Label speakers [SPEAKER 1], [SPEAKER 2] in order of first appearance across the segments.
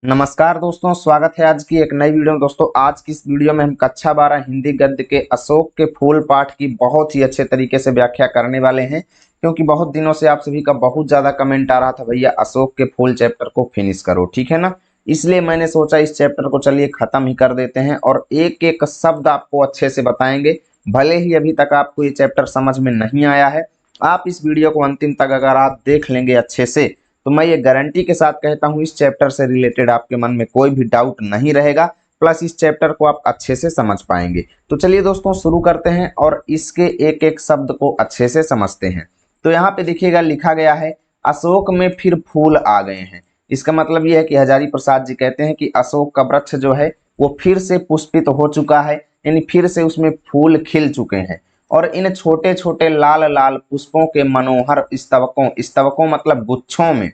[SPEAKER 1] नमस्कार दोस्तों, स्वागत है आज की एक नई वीडियो में। दोस्तों आज की इस वीडियो में हम कक्षा 12 हिंदी गद्य के अशोक के फूल पाठ की बहुत ही अच्छे तरीके से व्याख्या करने वाले हैं, क्योंकि बहुत दिनों से आप सभी का बहुत ज्यादा कमेंट आ रहा था, भैया अशोक के फूल चैप्टर को फिनिश करो, ठीक है ना। इसलिए मैंने सोचा इस चैप्टर को चलिए खत्म ही कर देते हैं और एक एक शब्द आपको अच्छे से बताएंगे। भले ही अभी तक आपको ये चैप्टर समझ में नहीं आया है, आप इस वीडियो को अंतिम तक अगर आप देख लेंगे अच्छे से, तो मैं ये गारंटी के साथ कहता हूं इस चैप्टर से रिलेटेड आपके मन में कोई भी डाउट नहीं रहेगा, प्लस इस चैप्टर को आप अच्छे से समझ पाएंगे। तो चलिए दोस्तों शुरू करते हैं और इसके एक एक शब्द को अच्छे से समझते हैं। तो यहाँ पे देखिएगा लिखा गया है, अशोक में फिर फूल आ गए हैं। इसका मतलब यह है कि हजारी प्रसाद जी कहते हैं कि अशोक का वृक्ष जो है वो फिर से पुष्पित हो चुका है, यानी फिर से उसमें फूल खिल चुके हैं। और इन छोटे छोटे लाल लाल पुष्पों के मनोहर स्तवकों, स्तवकों मतलब गुच्छों में,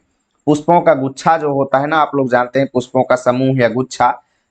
[SPEAKER 1] पुष्पों का गुच्छा जो होता है ना, आप लोग जानते हैं पुष्पों का समूह या गुच्छा,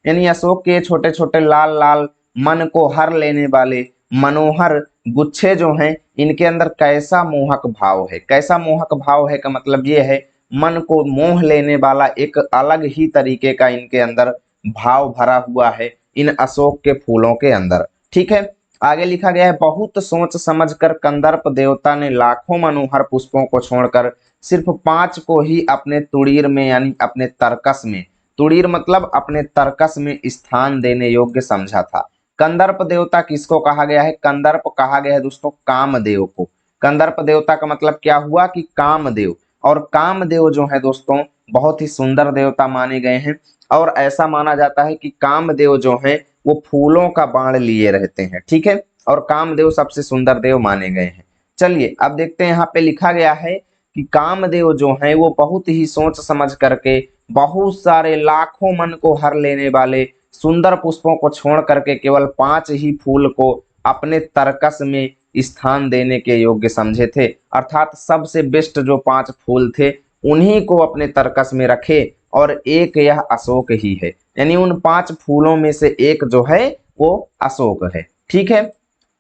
[SPEAKER 1] यानी अशोक के छोटे छोटे लाल लाल मन को हर लेने वाले मनोहर गुच्छे जो हैं, इनके अंदर कैसा मोहक भाव है। कैसा मोहक भाव है का मतलब ये है मन को मोह लेने वाला एक अलग ही तरीके का इनके अंदर भाव भरा हुआ है इन अशोक के फूलों के अंदर, ठीक है। आगे लिखा गया है, बहुत सोच समझकर कंदर्प देवता ने लाखों मनोहर पुष्पों को छोड़कर सिर्फ 5 को ही अपने तुड़ीर में यानी अपने तर्कस में, तुड़ीर मतलब अपने तर्कस में स्थान देने योग्य समझा था। कंदर्प देवता किसको कहा गया है? कंदर्प कहा गया है दोस्तों कामदेव को। कंदर्प देवता का मतलब क्या हुआ कि कामदेव, और कामदेव जो है दोस्तों बहुत ही सुंदर देवता माने गए हैं, और ऐसा माना जाता है कि कामदेव जो है वो फूलों का बाण लिए रहते हैं, ठीक है। और कामदेव सबसे सुंदर देव माने गए हैं। चलिए अब देखते हैं, यहाँ पे लिखा गया है कि कामदेव जो है वो बहुत ही सोच समझ करके बहुत सारे लाखों मन को हर लेने वाले सुंदर पुष्पों को छोड़ करके केवल 5 ही फूल को अपने तर्कस में स्थान देने के योग्य समझे थे। अर्थात सबसे बेस्ट जो 5 फूल थे उन्हीं को अपने तर्कस में रखे, और एक यह अशोक ही है, यानी उन 5 फूलों में से एक जो है वो अशोक है, ठीक है।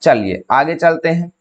[SPEAKER 1] चलिए आगे चलते हैं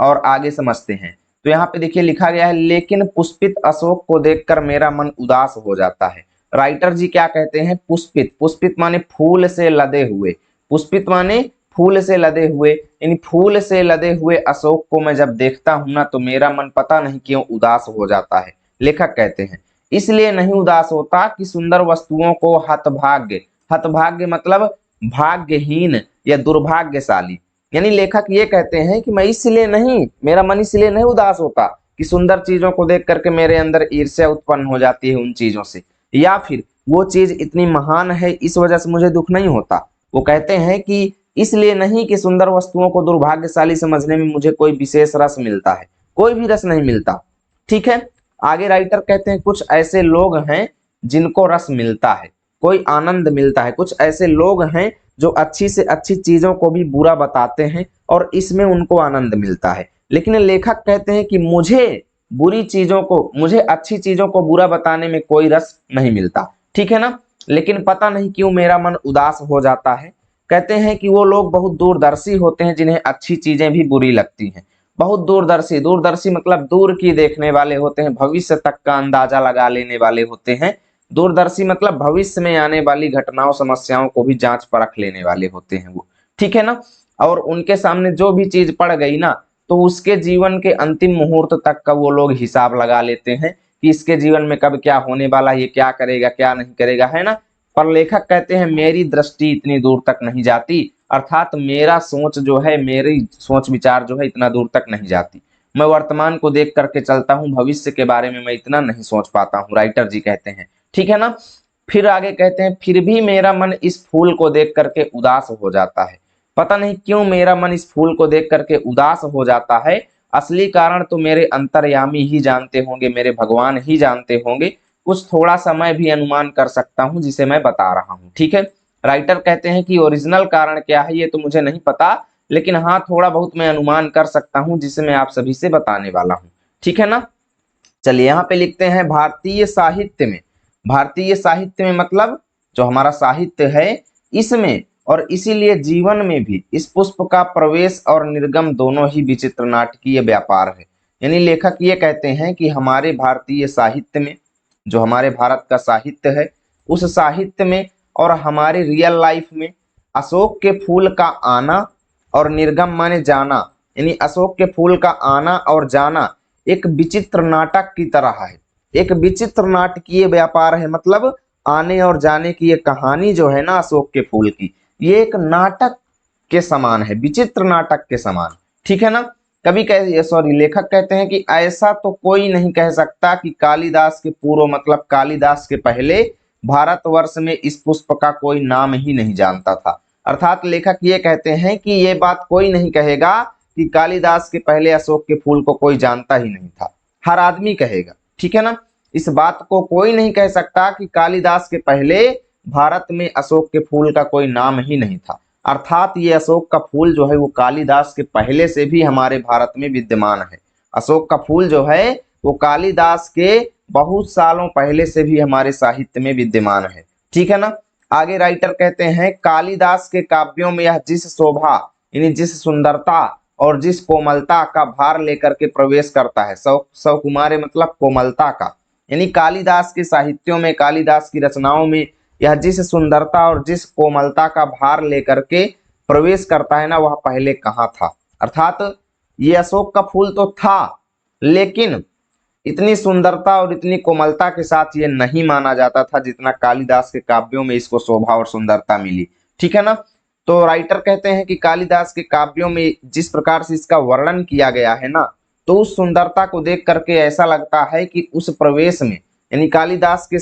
[SPEAKER 1] और आगे समझते हैं। तो यहाँ पे देखिए लिखा गया है, लेकिन पुष्पित अशोक को देखकर मेरा मन उदास हो जाता है। राइटर जी क्या कहते हैं? पुष्पित, पुष्पित माने फूल से लदे हुए, पुष्पित माने फूल से लदे हुए, यानी फूल से लदे हुए अशोक को मैं जब देखता हूं ना तो मेरा मन पता नहीं क्यों उदास हो जाता है। लेखक कहते हैं इसलिए नहीं उदास होता कि सुंदर वस्तुओं को हतभाग्य, हतभाग्य मतलब भाग्यहीन या दुर्भाग्यशाली, यानी लेखक ये कहते हैं कि मैं इसलिए नहीं, मेरा मन इसलिए नहीं उदास होता कि सुंदर चीजों को देख करके मेरे अंदर ईर्ष्या उत्पन्न हो जाती है उन चीजों से, या फिर वो चीज इतनी महान है इस वजह से मुझे दुख नहीं होता। वो कहते हैं कि इसलिए नहीं कि सुंदर वस्तुओं को दुर्भाग्यशाली समझने में मुझे कोई विशेष रस मिलता है, कोई भी रस नहीं मिलता, ठीक है। आगे राइटर कहते हैं कुछ ऐसे लोग हैं जिनको रस मिलता है, कोई आनंद मिलता है। कुछ ऐसे लोग हैं जो अच्छी से अच्छी चीजों को भी बुरा बताते हैं और इसमें उनको आनंद मिलता है। लेकिन लेखक कहते हैं कि मुझे बुरी चीजों को, मुझे अच्छी चीजों को बुरा बताने में कोई रस नहीं मिलता, ठीक है ना। लेकिन पता नहीं क्यों मेरा मन उदास हो जाता है। कहते हैं कि वो लोग बहुत दूरदर्शी होते हैं जिन्हें अच्छी चीजें भी बुरी लगती हैं। बहुत दूरदर्शी, दूरदर्शी मतलब दूर की देखने वाले होते हैं, भविष्य तक का अंदाजा लगा लेने वाले होते हैं। दूरदर्शी मतलब भविष्य में आने वाली घटनाओं समस्याओं को भी जांच परख लेने वाले होते हैं वो, ठीक है ना। और उनके सामने जो भी चीज पड़ गई ना तो उसके जीवन के अंतिम मुहूर्त तक का वो लोग हिसाब लगा लेते हैं कि इसके जीवन में कब क्या होने वाला, ये क्या करेगा क्या नहीं करेगा, है ना। पर लेखक कहते हैं मेरी दृष्टि इतनी दूर तक नहीं जाती, अर्थात मेरा सोच जो है, मेरी सोच विचार जो है इतना दूर तक नहीं जाती। मैं वर्तमान को देख करके चलता हूँ, भविष्य के बारे में मैं इतना नहीं सोच पाता हूँ, राइटर जी कहते हैं, ठीक है ना। फिर आगे कहते हैं फिर भी मेरा मन इस फूल को देख करके उदास हो जाता है। पता नहीं क्यों मेरा मन इस फूल को देख करके उदास हो जाता है। असली कारण तो मेरे अंतर्यामी ही जानते होंगे, मेरे भगवान ही जानते होंगे। कुछ थोड़ा सा मैं भी अनुमान कर सकता हूं जिसे मैं बता रहा हूं, ठीक है। राइटर कहते हैं कि ओरिजिनल कारण क्या है ये तो मुझे नहीं पता, लेकिन हाँ थोड़ा बहुत मैं अनुमान कर सकता हूं जिसे मैं आप सभी से बताने वाला हूं, ठीक है ना। चलिए यहाँ पे लिखते हैं भारतीय साहित्य में, भारतीय साहित्य में मतलब जो हमारा साहित्य है इसमें और इसीलिए जीवन में भी इस पुष्प का प्रवेश और निर्गम दोनों ही विचित्र नाटकीय व्यापार है। यानी लेखक ये कहते हैं कि हमारे भारतीय साहित्य में, जो हमारे भारत का साहित्य है, उस साहित्य में और हमारे रियल लाइफ में अशोक के फूल का आना और निर्गम माने जाना, यानी अशोक के फूल का आना और जाना एक विचित्र नाटक की तरह है, एक विचित्र नाटकीय व्यापार है। मतलब आने और जाने की ये कहानी जो है ना अशोक के फूल की, ये एक नाटक के समान है, विचित्र नाटक के समान, ठीक है ना। कभी लेखक कहते हैं कि ऐसा तो कोई नहीं कह सकता कि कालिदास के पूर्व मतलब कालिदास के पहले भारतवर्ष में इस पुष्प का कोई नाम ही नहीं जानता था। अर्थात लेखक ये कहते हैं कि ये बात कोई नहीं कहेगा कि कालिदास के पहले अशोक के फूल को कोई जानता ही नहीं था, हर आदमी कहेगा, ठीक है ना। इस बात को कोई नहीं कह सकता कि कालिदास के पहले भारत में अशोक के फूल का कोई नाम ही नहीं था। अर्थात ये अशोक का फूल जो है वो कालिदास के पहले से भी हमारे भारत में विद्यमान है। अशोक का फूल जो है वो कालिदास के बहुत सालों पहले से भी हमारे साहित्य में विद्यमान है, ठीक है ना। आगे राइटर कहते हैं कालिदास के काव्यों में यह जिस शोभा यानी जिस सुंदरता और जिस कोमलता का भार लेकर के प्रवेश करता है, सकुमार मतलब कोमलता का, यानी कालिदास के साहित्यों में कालिदास की रचनाओं में यह जिस सुंदरता और जिस कोमलता का भार लेकर के प्रवेश करता है ना, वह पहले कहाँ था। अर्थात ये अशोक का फूल तो था, लेकिन इतनी सुंदरता और इतनी कोमलता के साथ ये नहीं माना जाता था जितना कालिदास के काव्यों में इसको शोभा और सुंदरता मिली, ठीक है ना। तो राइटर कहते हैं कि कालिदास के काव्यों में जिस प्रकार से इसका वर्णन किया गया है ना, तो उस सुंदरता को देख करके ऐसा लगता है कि उस प्रवेश में यानी कालिदास के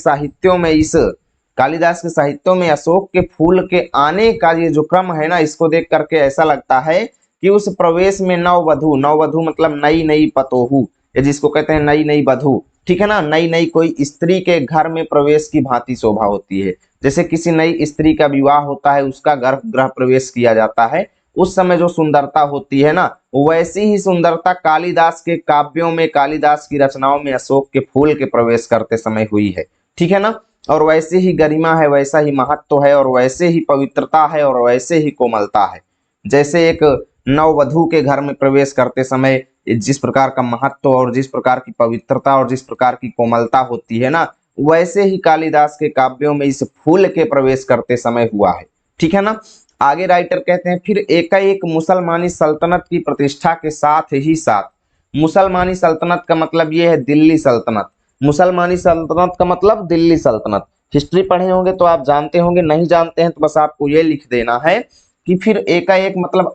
[SPEAKER 1] साहित्यों में अशोक के फूल के आने का ये जो क्रम है ना, इसको देख करके ऐसा लगता है कि उस प्रवेश में नववधु मतलब नई नई पतोहू, या जिसको कहते हैं नई नई वधू, ठीक है ना, नई नई कोई स्त्री के घर में प्रवेश की भांति शोभा होती है। जैसे किसी नई स्त्री का विवाह होता है, उसका गृह प्रवेश किया जाता है, उस समय जो सुंदरता होती है ना, वैसी ही सुंदरता कालिदास के काव्यों में कालिदास की रचनाओं में अशोक के फूल के प्रवेश करते समय हुई है, ठीक है ना। और वैसे ही गरिमा है, वैसा ही महत्व है, और वैसे ही पवित्रता है, और वैसे ही कोमलता है। जैसे एक नववधु के घर में प्रवेश करते समय जिस प्रकार का महत्व और जिस प्रकार की पवित्रता और जिस प्रकार की कोमलता होती है ना, वैसे ही कालिदास के काव्यों में इस फूल के प्रवेश करते समय हुआ है, ठीक है ना। आगे राइटर कहते हैं फिर एकाएक मुसलमानी सल्तनत की प्रतिष्ठा के साथ ही साथ, मुसलमानी सल्तनत का मतलब ये है दिल्ली सल्तनत, मुसलमानी सल्तनत का मतलब दिल्ली सल्तनत। हिस्ट्री पढ़े होंगे तो आप जानते होंगे, नहीं जानते हैं तो बस आपको ये लिख देना है कि फिर एकाएक मतलब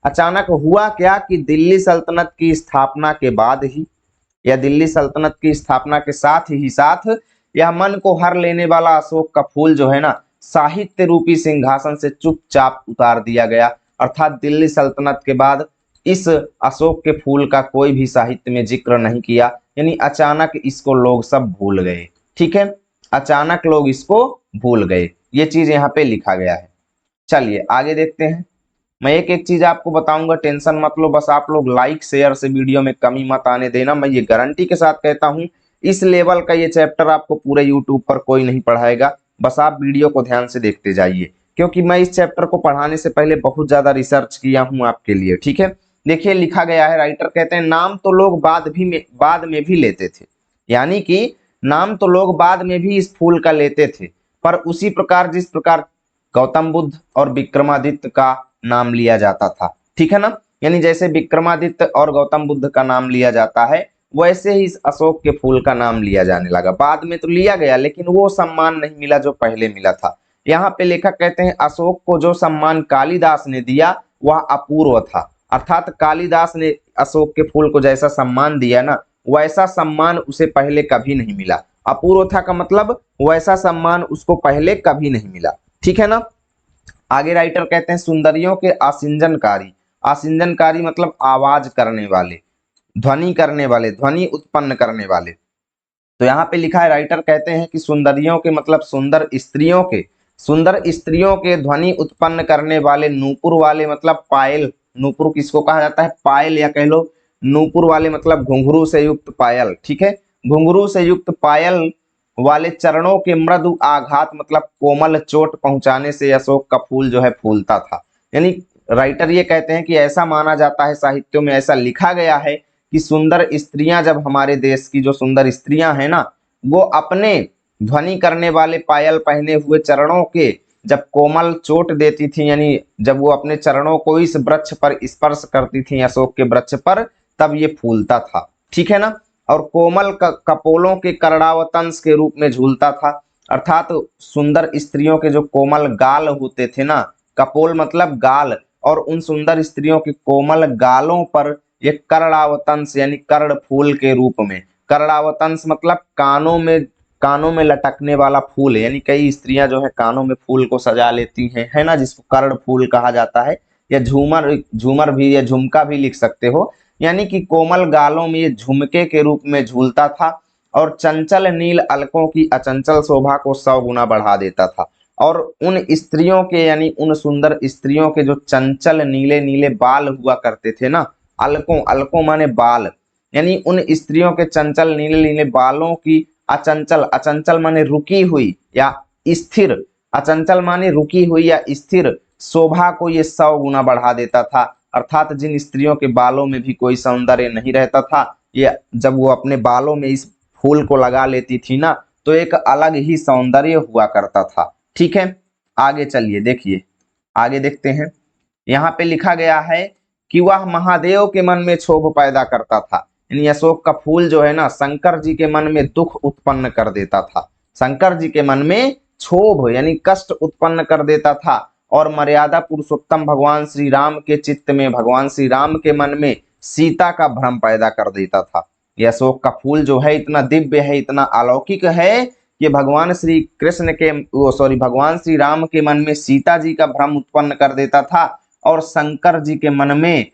[SPEAKER 1] अचानक हुआ क्या कि दिल्ली सल्तनत की स्थापना के बाद ही या दिल्ली सल्तनत की स्थापना के साथ ही साथ यह मन को हर लेने वाला अशोक का फूल जो है ना, साहित्य रूपी सिंहासन से चुपचाप उतार दिया गया। अर्थात दिल्ली सल्तनत के बाद इस अशोक के फूल का कोई भी साहित्य में जिक्र नहीं किया, यानी अचानक इसको लोग सब भूल गए, ठीक है, अचानक लोग इसको भूल गए, ये चीज यहाँ पे लिखा गया है। चलिए आगे देखते हैं। मैं एक एक चीज आपको बताऊंगा, टेंशन मत लो, बस आप लोग लाइक शेयर से वीडियो में कमी मत आने देना। मैं ये गारंटी के साथ कहता हूं, इस लेवल का ये चैप्टर आपको पूरे यूट्यूब पर कोई नहीं पढ़ाएगा, बस आप वीडियो को ध्यान से देखते जाइए, क्योंकि मैं इस चैप्टर को पढ़ाने से पहले बहुत ज्यादा रिसर्च किया हूं आपके लिए, ठीक है। देखिए लिखा गया है, राइटर कहते हैं नाम तो लोग बाद में भी लेते थे, यानी कि नाम तो लोग बाद में भी इस फूल का लेते थे, पर उसी प्रकार जिस प्रकार गौतम बुद्ध और विक्रमादित्य का नाम लिया जाता था, ठीक है ना, यानी जैसे विक्रमादित्य और गौतम बुद्ध का नाम लिया जाता है, वैसे ही इस अशोक के फूल का नाम लिया जाने लगा। बाद में तो लिया गया, लेकिन वो सम्मान नहीं मिला जो पहले मिला था। यहाँ पे लेखक कहते हैं अशोक को जो सम्मान कालिदास ने दिया वह अपूर्व था। अर्थात कालिदास ने अशोक के फूल को जैसा सम्मान दिया ना, वैसा सम्मान उसे पहले कभी नहीं मिला। अपूर्व था का मतलब वैसा सम्मान उसको पहले कभी नहीं मिला, ठीक है ना। आगे राइटर कहते हैं सुंदरियों के आसिंजनकारी मतलब आवाज करने वाले, ध्वनि करने वाले, ध्वनि उत्पन्न करने वाले। तो यहाँ पे लिखा है, राइटर कहते हैं कि सुंदरियों के मतलब सुंदर स्त्रियों के ध्वनि उत्पन्न करने वाले, नूपुर वाले मतलब पायल, नूपुर किसको कहा जाता है, पायल, या कह लो नूपुर वाले मतलब घुंघरू से युक्त पायल, ठीक है, घुंघरू से युक्त पायल वाले चरणों के मृदु आघात मतलब कोमल चोट पहुंचाने से अशोक का फूल जो है फूलता था। यानी राइटर ये कहते हैं कि ऐसा माना जाता है, साहित्यों में ऐसा लिखा गया है कि सुंदर स्त्रियां, जब हमारे देश की जो सुंदर स्त्रियां हैं ना, वो अपने ध्वनि करने वाले पायल पहने हुए चरणों के जब कोमल चोट देती थी, यानी जब वो अपने चरणों को इस वृक्ष पर स्पर्श करती थी, अशोक के वृक्ष पर, तब ये फूलता था। ठीक है ना। और कोमल कपोलों के करड़ावतंस के रूप में झूलता था, अर्थात सुंदर स्त्रियों के जो कोमल गाल होते थे ना, कपोल मतलब गाल, और उन सुंदर स्त्रियों के कोमल गालों पर एक करड़ावतंस यानी कर्ण फूल के रूप में, करड़ावतंस मतलब कानों में लटकने वाला फूल, यानी कई स्त्रियां जो है कानों में फूल को सजा लेती हैं, है ना, जिसको कर्ण फूल कहा जाता है, या झूमर झूमर भी या झुमका भी लिख सकते हो। यानी कि कोमल गालों में ये झुमके के रूप में झूलता था और चंचल नील अलकों की अचंचल शोभा को 100 गुना बढ़ा देता था। और उन स्त्रियों के यानी उन सुंदर स्त्रियों के जो चंचल नीले नीले बाल हुआ करते थे ना, अलकों अलकों माने बाल, यानी उन स्त्रियों के चंचल नीले नीले बालों की अचंचल, अचंचल माने रुकी हुई या स्थिर, अचंचल माने रुकी हुई या स्थिर शोभा को ये 100 गुना बढ़ा देता था। अर्थात जिन स्त्रियों के बालों में भी कोई सौंदर्य नहीं रहता था, ये जब वो अपने बालों में इस फूल को लगा लेती थी ना, तो एक अलग ही सौंदर्य हुआ करता था। ठीक है, आगे चलिए देखिए, आगे देखते हैं। यहाँ पे लिखा गया है कि वह महादेव के मन में क्षोभ पैदा करता था, यानी अशोक का फूल जो है ना, शंकर जी के मन में दुख उत्पन्न कर देता था, शंकर जी के मन में क्षोभ यानी कष्ट उत्पन्न कर देता था, और मर्यादा पुरुषोत्तम भगवान श्री राम के चित्त में, भगवान श्री राम के मन में सीता का भ्रम पैदा कर देता था। यह अशोक का फूल जो है इतना दिव्य है, इतना अलौकिक है कि भगवान श्री कृष्ण के भगवान श्री राम के मन में सीता जी का भ्रम उत्पन्न कर देता था और शंकर जी के मन में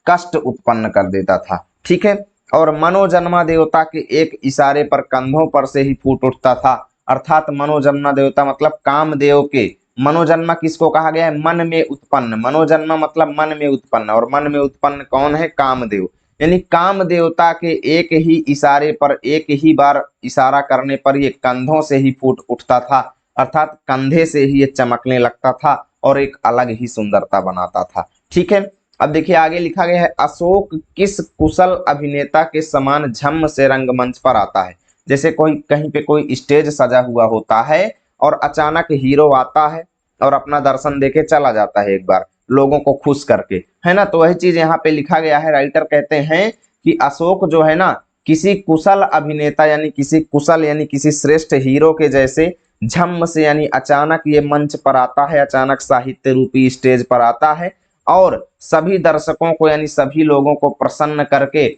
[SPEAKER 1] कष्ट उत्पन्न कर देता था। ठीक है, और मनोजन्मा देवता के एक इशारे पर कंधों पर से ही फूट उठता था, अर्थात मनोजन्मा देवता मतलब कामदेव के, मनोजन्मा किसको कहा गया है, मन में उत्पन्न, मनोजन्मा मतलब मन में उत्पन्न, और मन में उत्पन्न कौन है, कामदेव, यानी काम देवता के एक ही इशारे पर, एक ही बार इशारा करने पर ये कंधों से ही फूट उठता था, अर्थात कंधे से ही ये चमकने लगता था और एक अलग ही सुंदरता बनाता था। ठीक है, अब देखिए आगे लिखा गया है, अशोक किस कुशल अभिनेता के समान झम्म से रंगमंच पर आता है। जैसे कोई कहीं पे कोई स्टेज सजा हुआ होता है और अचानक हीरो आता है और अपना दर्शन देके चला जाता है एक बार, लोगों को खुश करके, है ना। तो वही चीज यहाँ पे लिखा गया है, राइटर कहते हैं कि अशोक जो है ना, किसी कुशल अभिनेता यानी किसी कुशल यानी किसी श्रेष्ठ हीरो के जैसे झम्म से यानी अचानक ये मंच पर आता है, अचानक साहित्य रूपी स्टेज पर आता है और सभी दर्शकों को यानी सभी लोगों को प्रसन्न करके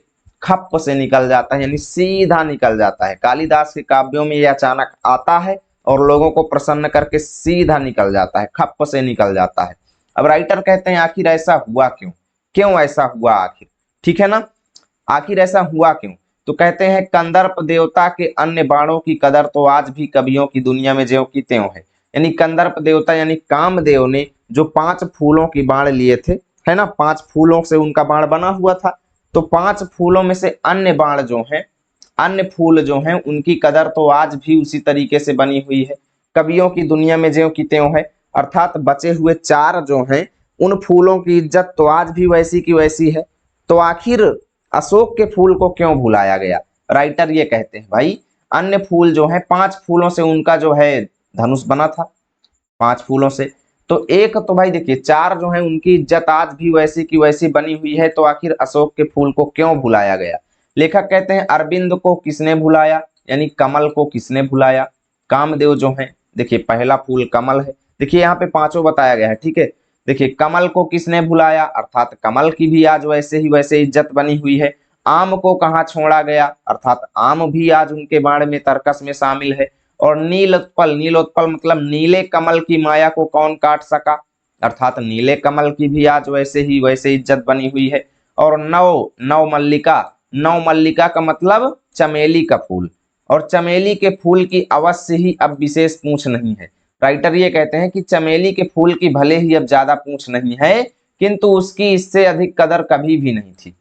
[SPEAKER 1] खप्प से निकल जाता है, यानी सीधा निकल जाता है। कालिदास के काव्यों में ये अचानक आता है और लोगों को प्रसन्न करके सीधा निकल जाता है, खप्प से निकल जाता है। अब राइटर कहते हैं आखिर ऐसा हुआ क्यों, क्यों ऐसा हुआ आखिर, ठीक है ना, आखिर ऐसा हुआ क्यों। तो कहते हैं कंदर्प देवता के अन्य बाणों की कदर तो आज भी कवियों की दुनिया में ज्यों की त्यों है। यानी कंदर्प देवता यानी कामदेव ने जो 5 फूलों की बाण लिए थे, है ना, 5 फूलों से उनका बाण बना हुआ था, तो 5 फूलों में से अन्य बाण जो है, अन्य फूल जो हैं उनकी कदर तो आज भी उसी तरीके से बनी हुई है, कवियों की दुनिया में ज्यों की त्यों है। अर्थात बचे हुए 4 जो हैं उन फूलों की इज्जत तो आज भी वैसी की वैसी है। तो आखिर अशोक के फूल को क्यों भुलाया गया। राइटर ये कहते हैं भाई, अन्य फूल जो है 5 फूलों से उनका जो है धनुष बना था, 5 फूलों से, तो एक तो भाई देखिए 4 जो है उनकी इज्जत आज भी वैसी की वैसी बनी हुई है, तो आखिर अशोक के फूल को क्यों भुलाया गया। लेखक कहते हैं अरविंद को किसने भुलाया, यानी कमल को किसने भुलाया। कामदेव जो है, देखिए पहला फूल कमल है, देखिए यहाँ पे 5 बताया गया है, ठीक है। देखिए कमल को किसने भुलाया, अर्थात कमल की भी आज वैसे ही वैसे इज्जत बनी हुई है। आम को कहाँ छोड़ा गया, अर्थात आम भी आज उनके बाण में तर्कस में शामिल है। और नीलोत्पल, नीलोत्पल मतलब नीले कमल की माया को कौन काट सका, अर्थात नीले कमल की भी आज वैसे ही वैसे इज्जत बनी हुई है। और नव मल्लिका, नव मल्लिका का मतलब चमेली का फूल, और चमेली के फूल की अवश्य ही अब विशेष पूछ नहीं है। राइटर ये कहते हैं कि चमेली के फूल की भले ही अब ज्यादा पूछ नहीं है, किंतु उसकी इससे अधिक कदर कभी भी नहीं थी।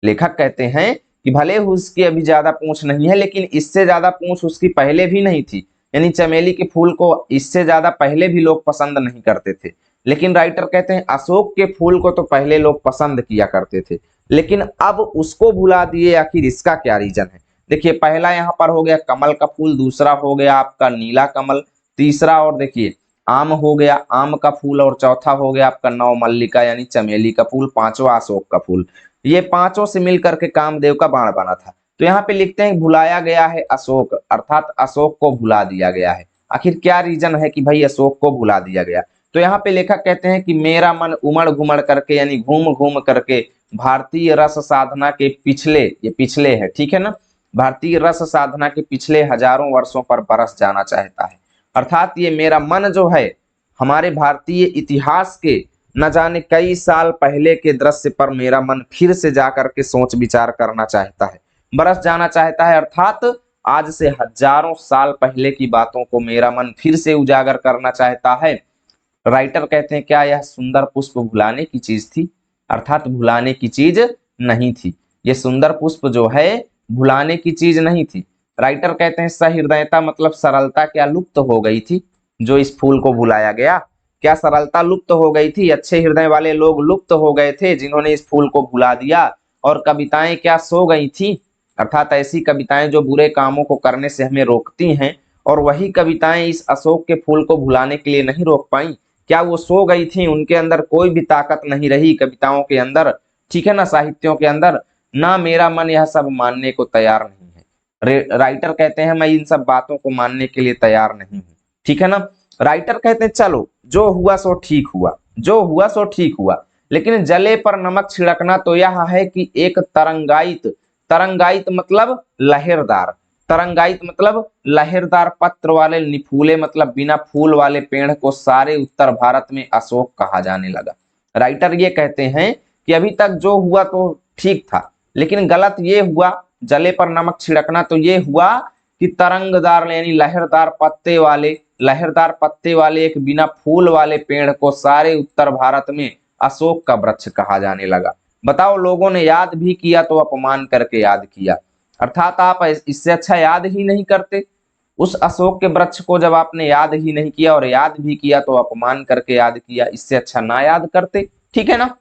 [SPEAKER 1] लेखक कहते हैं कि भले उसकी अभी ज्यादा पूछ नहीं है, लेकिन इससे ज्यादा पूछ उसकी पहले भी नहीं थी, यानी चमेली के फूल को इससे ज्यादा पहले भी लोग पसंद नहीं करते थे। लेकिन राइटर कहते हैं अशोक के फूल को तो पहले लोग पसंद किया करते थे, लेकिन अब उसको भुला दिए, आखिर इसका क्या रीजन है। देखिए पहला यहाँ पर हो गया कमल का फूल, दूसरा हो गया आपका नीला कमल, तीसरा और देखिए आम हो गया आम का फूल, और चौथा हो गया आपका नवमल्लिका यानी चमेली का फूल, पांचवा अशोक का फूल। ये पांचों से मिलकर के कामदेव का बाण बना था। तो यहाँ पे लिखते हैं भुलाया गया है अशोक, अर्थात अशोक को भुला दिया गया है। आखिर क्या रीजन है कि भाई अशोक को भुला दिया गया? तो यहाँ पे लेखक कहते हैं कि मेरा मन उमड़ घुमड़ करके यानी घूम घूम करके भारतीय रस साधना के पिछले, ये पिछले है ठीक है ना, भारतीय रस साधना के पिछले हजारों वर्षों पर बरस जाना चाहता है। अर्थात ये मेरा मन जो है हमारे भारतीय इतिहास के न जाने कई साल पहले के दृश्य पर मेरा मन फिर से जाकर के सोच विचार करना चाहता है, बरस जाना चाहता है। अर्थात आज से हजारों साल पहले की बातों को मेरा मन फिर से उजागर करना चाहता है। राइटर कहते हैं क्या यह सुंदर पुष्प भुलाने की चीज थी? अर्थात भुलाने की चीज नहीं थी। ये सुंदर पुष्प जो है भुलाने की चीज नहीं थी। राइटर कहते हैं सहृदयता मतलब सरलता क्या लुप्त हो गई थी जो इस फूल को भुलाया गया? क्या सरलता लुप्त हो गई थी? अच्छे हृदय वाले लोग लुप्त हो गए थे जिन्होंने इस फूल को भुला दिया? और कविताएं क्या सो गई थी? अर्थात ऐसी कविताएं जो बुरे कामों को करने से हमें रोकती हैं, और वही कविताएं इस अशोक के फूल को भुलाने के लिए नहीं रोक पाई? क्या वो सो गई थी? उनके अंदर कोई भी ताकत नहीं रही कविताओं के अंदर, ठीक है ना, साहित्यों के अंदर? ना मेरा मन यह सब मानने को तैयार नहीं है। राइटर कहते हैं मैं इन सब बातों को मानने के लिए तैयार नहीं हूं, ठीक है ना। राइटर कहते हैं चलो जो हुआ सो ठीक हुआ, जो हुआ सो ठीक हुआ, लेकिन जले पर नमक छिड़कना तो यह है कि एक तरंगायित, तरंगायित मतलब लहरदार, तरंगायित मतलब लहरदार पत्र वाले निफूले मतलब बिना फूल वाले पेड़ को सारे उत्तर भारत में अशोक कहा जाने लगा। राइटर ये कहते हैं कि अभी तक जो हुआ तो ठीक था, लेकिन गलत ये हुआ, जले पर नमक छिड़कना तो ये हुआ कि तरंगदार यानी लहरदार पत्ते वाले एक बिना फूल वाले पेड़ को सारे उत्तर भारत में अशोक का वृक्ष कहा जाने लगा। बताओ लोगों ने याद भी किया तो अपमान करके याद किया। अर्थात आप इससे अच्छा याद ही नहीं करते उस अशोक के वृक्ष को, जब आपने याद ही नहीं किया और याद भी किया तो अपमान करके याद किया, इससे अच्छा ना याद करते, ठीक है ना।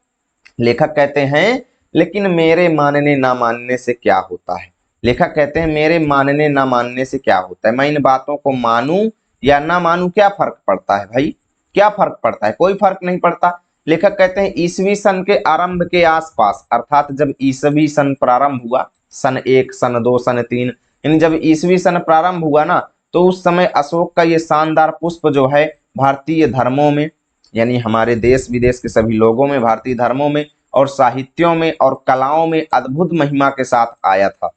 [SPEAKER 1] लेखक कहते हैं लेकिन मेरे मानने ना मानने से क्या होता है? लेखक कहते हैं मेरे मानने ना मानने से क्या होता है? मैं इन बातों को मानूं या ना मानूं, क्या फर्क पड़ता है भाई? क्या फर्क पड़ता है? कोई फर्क नहीं पड़ता। लेखक कहते हैं ईसवी सन के आरंभ के आसपास, अर्थात जब ईसवी सन प्रारंभ हुआ, सन 1 सन 2 सन 3, यानी जब ईसवी सन प्रारंभ हुआ ना, तो उस समय अशोक का ये शानदार पुष्प जो है भारतीय धर्मों में, यानी हमारे देश विदेश के सभी लोगों में, भारतीय धर्मों में और साहित्यों में और कलाओं में अद्भुत महिमा के साथ आया था।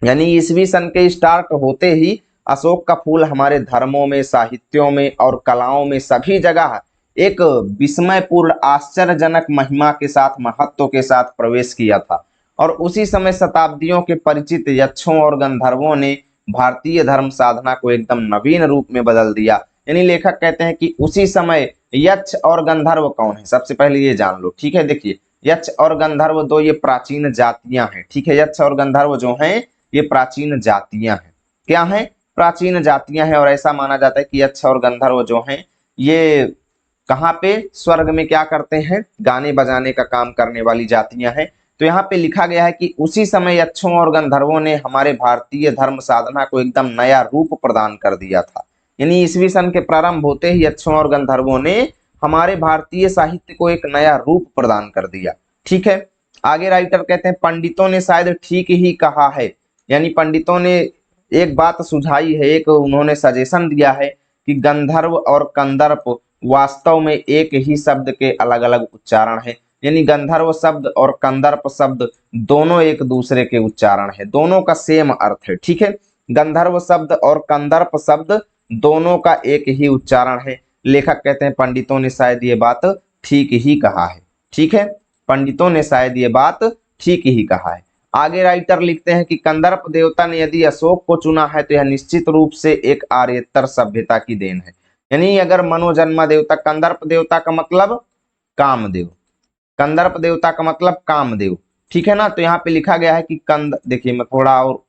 [SPEAKER 1] यानी ईसवी सन के स्टार्ट होते ही अशोक का फूल हमारे धर्मों में, साहित्यों में और कलाओं में सभी जगह एक विस्मयपूर्ण आश्चर्यजनक महिमा के साथ, महत्व के साथ प्रवेश किया था। और उसी समय शताब्दियों के परिचित यक्षों और गंधर्वों ने भारतीय धर्म साधना को एकदम नवीन रूप में बदल दिया। यानी लेखक कहते हैं कि उसी समय यक्ष और गंधर्व कौन है, सबसे पहले ये जान लो, ठीक है। देखिए यक्ष और गंधर्व दो ये प्राचीन जातियां हैं, ठीक है। यक्ष और गंधर्व जो हैं ये प्राचीन जातियां हैं। क्या हैं? प्राचीन जातियां हैं। और ऐसा माना जाता है कि यक्ष और गंधर्व जो हैं ये कहाँ पे, स्वर्ग में क्या करते हैं, गाने बजाने का काम करने वाली जातियां हैं। तो यहाँ पे लिखा गया है कि उसी समय यक्षों और गंधर्वों ने हमारे भारतीय धर्म साधना को एकदम नया रूप प्रदान कर दिया था। यानी ईसवी सन के प्रारंभ होते ही यक्षों और गंधर्वों ने हमारे भारतीय साहित्य को एक नया रूप प्रदान कर दिया, ठीक है। आगे राइटर कहते हैं पंडितों ने शायद ठीक ही कहा है, यानी पंडितों ने एक बात सुझाई है, एक उन्होंने सजेशन दिया है कि गंधर्व और कंदर्प वास्तव में एक ही शब्द के अलग अलग उच्चारण है। यानी गंधर्व शब्द और कंदर्प शब्द दोनों एक दूसरे के उच्चारण है, दोनों का सेम अर्थ है, ठीक है। गंधर्व शब्द और कंदर्प शब्द दोनों का एक ही उच्चारण है। लेखक कहते हैं पंडितों ने शायद ये बात ठीक ही कहा है, ठीक है। पंडितों ने शायद ये बात ठीक ही कहा है। आगे राइटर लिखते हैं कि कंदर्प देवता ने यदि अशोक को चुना है तो यह निश्चित रूप से एक आर्यतर सभ्यता की देन है। यानी अगर मनोजन्मा देवता, कंदर्प देवता का मतलब कामदेव, कंदर्प देवता का मतलब कामदेव, ठीक है ना। तो यहाँ पे लिखा गया है कि देखिए मैं थोड़ा और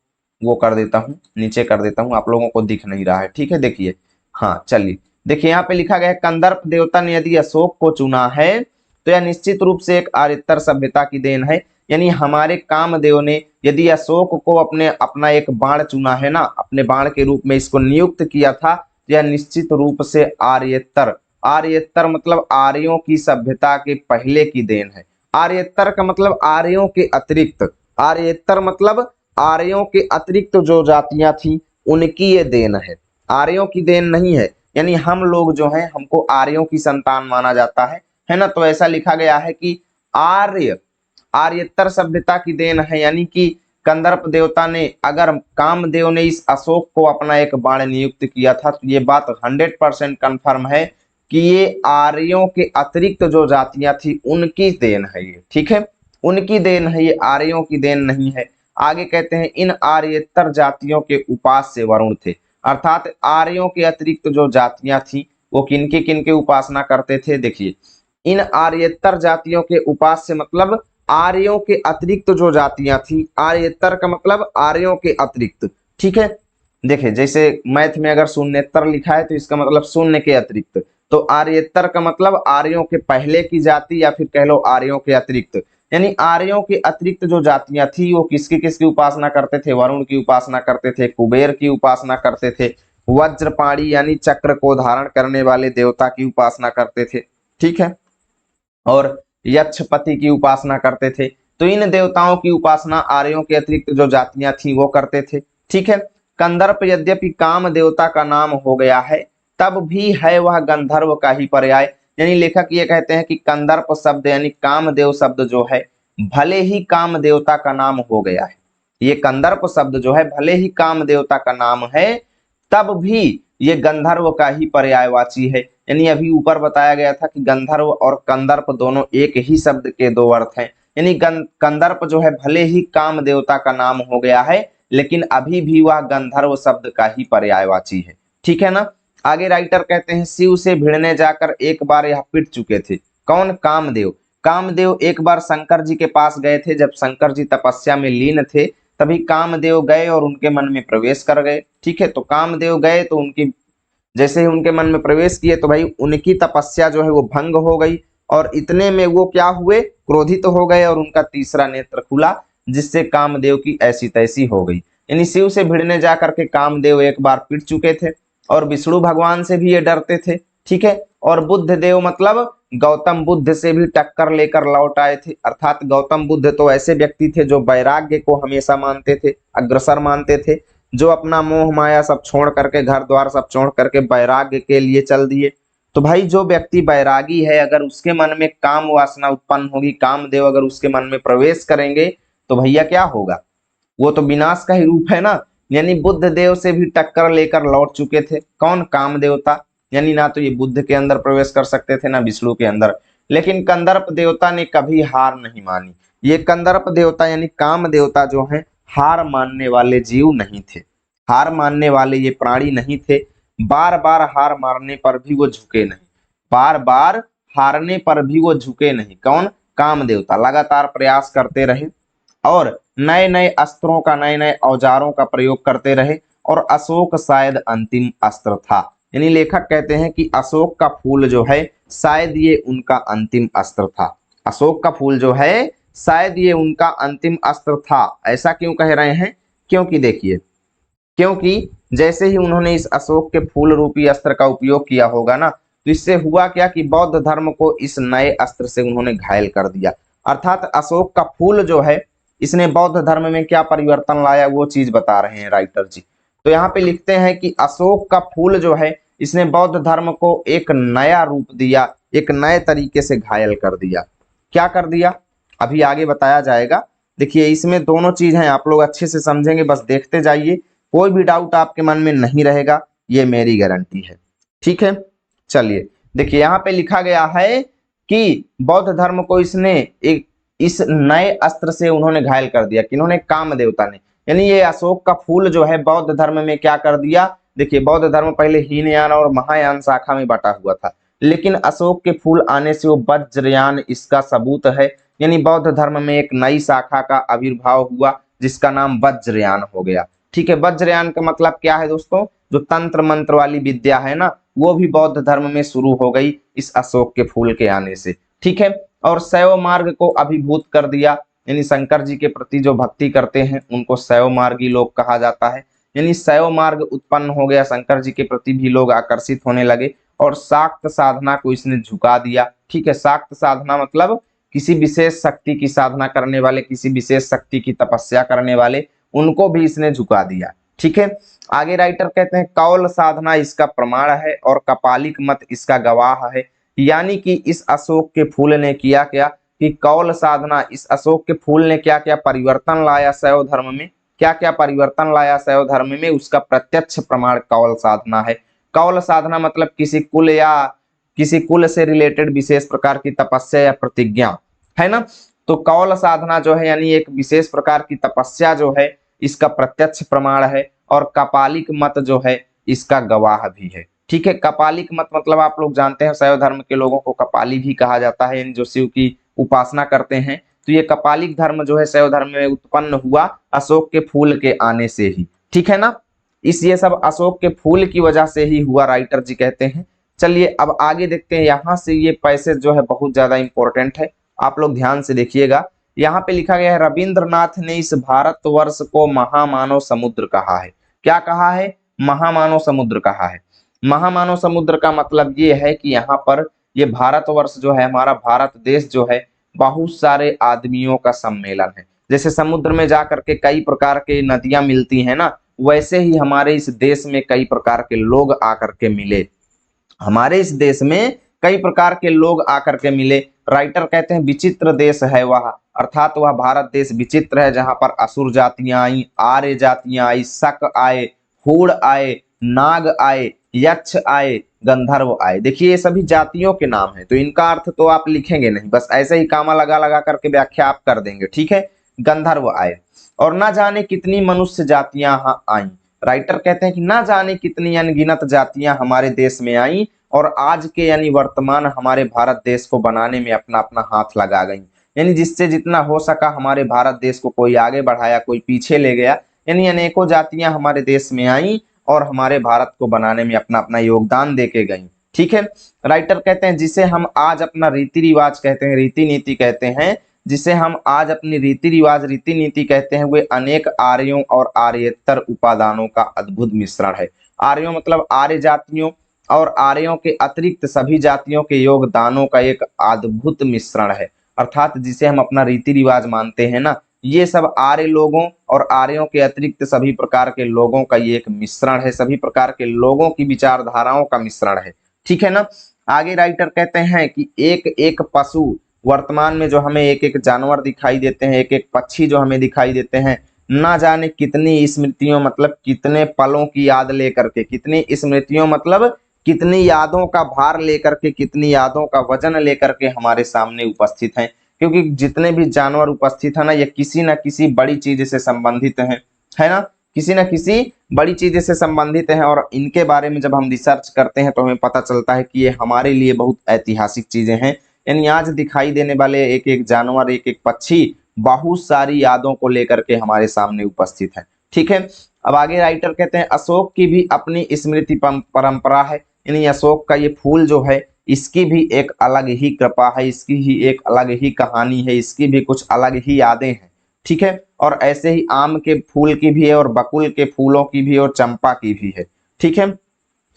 [SPEAKER 1] वो कर देता हूँ, नीचे कर देता हूँ, आप लोगों को दिख नहीं रहा है, ठीक है। देखिए हाँ चलिए, देखिए यहाँ पे लिखा गया है कंदर्प देवता ने यदि अशोक को चुना है तो यह निश्चित रूप से एक आर्यतर सभ्यता की देन है। यानी हमारे कामदेव ने यदि अशोक को अपना एक बाण चुना है ना, अपने बाण के रूप में इसको नियुक्त किया था, यह निश्चित रूप से आर्येतर मतलब आर्यों की सभ्यता के पहले की देन है। आर्येतर का मतलब आर्यों के अतिरिक्त, आर्येतर मतलब आर्यों के अतिरिक्त जो जातियां थी उनकी ये देन है, आर्यों की देन नहीं है। यानी हम लोग जो हैं हमको आर्यों की संतान माना जाता है ना। तो ऐसा लिखा गया है कि आर्येतर सभ्यता की देन है, यानी कि कंदर्प देवता ने, अगर कामदेव ने इस अशोक को अपना एक बाण नियुक्त किया था तो ये बात 100% कंफर्म है कि ये आर्यों के अतिरिक्त जो जातियां थी उनकी देन है ये, ठीक है, उनकी देन है, ये आर्यों की देन नहीं है। आगे कहते हैं इन आर्येतर जातियों के उपास्य वरुण थे, अर्थात आर्यों के अतिरिक्त जो जातियां थी वो किनके उपासना करते थे। देखिए इन आर्येतर जातियों के उपास्य मतलब आर्यों के अतिरिक्त जो जातियां थी, आर्येतर का मतलब आर्यों के अतिरिक्त, ठीक है। देखिए जैसे मैथ में अगर शून्येतर लिखा है तो इसका मतलब शून्य के अतिरिक्त, तो आर्येतर का मतलब आर्यों के पहले की जाति या फिर कह लो आर्यों के अतिरिक्त। यानी आर्यों के अतिरिक्त जो जातियां थी वो किसकी उपासना करते थे, वरुण की उपासना करते थे, कुबेर की उपासना करते थे, वज्रपाणी यानी चक्र को धारण करने वाले देवता की उपासना करते थे, ठीक है, और यक्षपति की उपासना करते थे। तो इन देवताओं की उपासना आर्यों के अतिरिक्त जो जातियां थी वो करते थे, ठीक है। कंदर्प यद्यपि काम देवता का नाम हो गया है तब भी है वह गंधर्व का ही पर्याय। यानी लेखक ये कहते हैं कि कंदर्प शब्द यानी कामदेव शब्द जो है भले ही काम देवता का नाम हो गया है, ये कंदर्प शब्द जो है भले ही काम देवता का नाम है तब भी ये गंधर्व का ही पर्यायवाची है। यानी अभी ऊपर बताया गया था कि गंधर्व और कंदर्प दोनों एक ही शब्द के दो अर्थ हैं। यानी कंदर्प जो है भले ही काम देवता का नाम हो गया है लेकिन अभी भी वह गंधर्व शब्द का ही पर्यायवाची है, ठीक है ना। आगे राइटर कहते हैं शिव से भिड़ने जाकर एक बार यह पिट चुके थे, कौन, कामदेव। कामदेव एक बार शंकर जी के पास गए थे, जब शंकर जी तपस्या में लीन थे तभी कामदेव गए और उनके मन में प्रवेश कर गए, ठीक है। तो कामदेव गए तो उनकी जैसे ही उनके मन में प्रवेश किए तो भाई उनकी तपस्या जो है वो भंग हो गई और इतने में वो क्या हुए, क्रोधित हो गए और उनका तीसरा नेत्र खुला जिससे कामदेव की ऐसी तैसी हो गई। यानी शिव से भिड़ने जाकर के कामदेव एक बार पिट चुके थे और विष्णु भगवान से भी ये डरते थे, ठीक है। और बुद्ध देव मतलब गौतम बुद्ध से भी टक्कर लेकर लौट आए थे, अर्थात गौतम बुद्ध तो ऐसे व्यक्ति थे जो वैराग्य को हमेशा मानते थे, अग्रसर मानते थे, जो अपना मोह माया सब छोड़ करके, घर द्वार सब छोड़ करके वैराग्य के लिए चल दिए। तो भाई जो व्यक्ति वैरागी है अगर उसके मन में काम वासना उत्पन्न होगी, कामदेव अगर उसके मन में प्रवेश करेंगे तो भैया क्या होगा, वो तो विनाश का ही रूप है ना। यानी बुद्ध देव से भी टक्कर लेकर लौट चुके थे, कौन, काम देवता। यानी ना तो ये बुद्ध के अंदर प्रवेश कर सकते थे ना विष्णु के अंदर, लेकिन कंदर्प देवता ने कभी हार नहीं मानी। ये कंदर्प देवता यानी काम देवता जो है हार मानने वाले जीव नहीं थे, हार मानने वाले ये प्राणी नहीं थे। बार बार हार मारने पर भी वो झुके नहीं, बार बार हारने पर भी वो झुके नहीं, कौन, काम देवता लगातार प्रयास करते रहे और नए नए अस्त्रों का, नए नए औजारों का प्रयोग करते रहे और अशोक शायद अंतिम अस्त्र था। यानी लेखक कहते हैं कि अशोक का फूल जो है शायद ये उनका अंतिम अस्त्र था, अशोक का फूल जो है शायद ये उनका अंतिम अस्त्र था। ऐसा क्यों कह रहे हैं, क्योंकि देखिए, क्योंकि जैसे ही उन्होंने इस अशोक के फूल रूपी अस्त्र का उपयोग किया होगा ना तो इससे हुआ क्या कि बौद्ध धर्म को इस नए अस्त्र से उन्होंने घायल कर दिया। अर्थात अशोक का फूल जो है इसने बौद्ध धर्म में क्या परिवर्तन लाया वो चीज बता रहे हैं राइटर जी। तो यहाँ पे लिखते हैं कि अशोक का फूल जो है इसने बौद्ध धर्म को एक नया रूप दिया, एक नए तरीके से घायल कर दिया। क्या कर दिया अभी आगे बताया जाएगा। देखिए इसमें दोनों चीज हैं, आप लोग अच्छे से समझेंगे, बस देखते जाइए, कोई भी डाउट आपके मन में नहीं रहेगा, ये मेरी गारंटी है, ठीक है। चलिए देखिए यहाँ पे लिखा गया है कि बौद्ध धर्म को इसने एक इस नए अस्त्र से उन्होंने घायल कर दिया, किन्होंने, काम देवता ने। यानी ये अशोक का फूल जो है बौद्ध धर्म में क्या कर दिया, देखिए बौद्ध धर्म पहले हीनयान और महायान शाखा में बटा हुआ था, लेकिन अशोक के फूल आने से वो वज्रयान इसका सबूत है। यानी बौद्ध धर्म में एक नई शाखा का आविर्भाव हुआ जिसका नाम वज्रयान हो गया, ठीक है। वज्रयान का मतलब क्या है दोस्तों, जो तंत्र मंत्र वाली विद्या है ना वो भी बौद्ध धर्म में शुरू हो गई इस अशोक के फूल के आने से, ठीक है। और शैव मार्ग को अभिभूत कर दिया, यानी शंकर जी के प्रति जो भक्ति करते हैं उनको शैव मार्गी लोग कहा जाता है। यानी शैव मार्ग उत्पन्न हो गया, शंकर जी के प्रति भी लोग आकर्षित होने लगे और शाक्त साधना को इसने झुका दिया। ठीक है, शाक्त साधना मतलब किसी विशेष शक्ति की साधना करने वाले, किसी विशेष शक्ति की तपस्या करने वाले, उनको भी इसने झुका दिया। ठीक है, आगे राइटर कहते हैं कौल साधना इसका प्रमाण है और कपालिक मत इसका गवाह है। यानी कि इस अशोक के फूल ने किया क्या कि कौल साधना, इस अशोक के फूल ने क्या क्या परिवर्तन लाया शैव धर्म में, क्या क्या परिवर्तन लाया शैव धर्म में, उसका प्रत्यक्ष प्रमाण कौल साधना है। कौल साधना मतलब किसी कुल या किसी कुल से रिलेटेड विशेष प्रकार की तपस्या या प्रतिज्ञा, है ना। तो कौल साधना जो है यानी एक विशेष प्रकार की तपस्या जो है, इसका प्रत्यक्ष प्रमाण है और कपालिक मत जो है इसका गवाह भी है। ठीक है, कपालिक मत मतलब आप लोग जानते हैं शैव धर्म के लोगों को कपाली भी कहा जाता है, यानी जो शिव की उपासना करते हैं। तो ये कपालिक धर्म जो है शैव धर्म में उत्पन्न हुआ अशोक के फूल के आने से ही। ठीक है ना, इस ये सब अशोक के फूल की वजह से ही हुआ, राइटर जी कहते हैं। चलिए अब आगे देखते हैं, यहाँ से ये पैसेज जो है बहुत ज्यादा इंपॉर्टेंट है, आप लोग ध्यान से देखिएगा। यहाँ पे लिखा गया है रविंद्रनाथ ने इस भारतवर्ष को महामानव समुद्र कहा है। क्या कहा है? महामानव समुद्र कहा है। महामानव समुद्र का मतलब ये है कि यहाँ पर ये भारतवर्ष जो है, हमारा भारत देश जो है, बहुत सारे आदमियों का सम्मेलन है। जैसे समुद्र में जाकर के कई प्रकार के नदियां मिलती हैं ना, वैसे ही हमारे इस देश में कई प्रकार के लोग आकर के मिले, हमारे इस देश में कई प्रकार के लोग आकर के मिले। राइटर कहते हैं विचित्र देश है वह, अर्थात वह भारत देश विचित्र है, जहां पर असुर जातियां आई, आर्य जातियां आई, शक आए, हूण आए, नाग आए, यक्ष आए, गंधर्व आए। देखिए ये सभी जातियों के नाम है, तो इनका अर्थ तो आप लिखेंगे नहीं, बस ऐसे ही कामा लगा लगा करके व्याख्या आप कर देंगे। ठीक है, गंधर्व आए और ना जाने कितनी मनुष्य जातियां आई। राइटर कहते हैं कि ना जाने कितनी अनगिनत जातियां हमारे देश में आई और आज के यानी वर्तमान हमारे भारत देश को बनाने में अपना अपना हाथ लगा गई। यानी जिससे जितना हो सका हमारे भारत देश को कोई आगे बढ़ाया, कोई पीछे ले गया। यानी अनेकों जातियां हमारे देश में आई और हमारे भारत को बनाने में अपना अपना योगदान देके गई। ठीक है, राइटर कहते हैं जिसे हम आज अपना रीति रिवाज कहते हैं, रीति नीति कहते हैं, जिसे हम आज अपनी रीति रिवाज रीति नीति कहते हैं, वे अनेक आर्यों और आर्येतर उपादानों का अद्भुत मिश्रण है। आर्यों मतलब आर्य जातियों और आर्यों के अतिरिक्त सभी जातियों के योगदानों का एक अद्भुत मिश्रण है। अर्थात जिसे हम अपना रीति रिवाज मानते हैं ना, ये सब आर्य लोगों और आर्यों के अतिरिक्त सभी प्रकार के लोगों का ये एक मिश्रण है, सभी प्रकार के लोगों की विचारधाराओं का मिश्रण है। ठीक है ना, आगे राइटर कहते हैं कि एक एक पशु, वर्तमान में जो हमें एक एक जानवर दिखाई देते हैं, एक एक पक्षी जो हमें दिखाई देते हैं, ना जाने कितनी स्मृतियों मतलब कितने पलों की याद लेकर के, कितनी स्मृतियों मतलब कितनी यादों का भार लेकर के, कितनी यादों का वजन लेकर के हमारे सामने उपस्थित हैं। क्योंकि जितने भी जानवर उपस्थित है ना, ये किसी न किसी बड़ी चीज से संबंधित हैं, है ना, किसी न किसी बड़ी चीज से संबंधित हैं। और इनके बारे में जब हम रिसर्च करते हैं तो हमें पता चलता है कि ये हमारे लिए बहुत ऐतिहासिक चीजें हैं। यानी आज दिखाई देने वाले एक एक जानवर, एक एक पक्षी बहुत सारी यादों को लेकर के हमारे सामने उपस्थित है। ठीक है, अब आगे राइटर कहते हैं अशोक की भी अपनी स्मृति परंपरा है। यानी अशोक का ये फूल जो है, इसकी भी एक अलग ही कृपा है, इसकी ही एक अलग ही कहानी है, इसकी भी कुछ अलग ही यादें हैं। ठीक है, और ऐसे ही आम के फूल की भी है और बकुल के फूलों की भी और चंपा की भी है। ठीक है,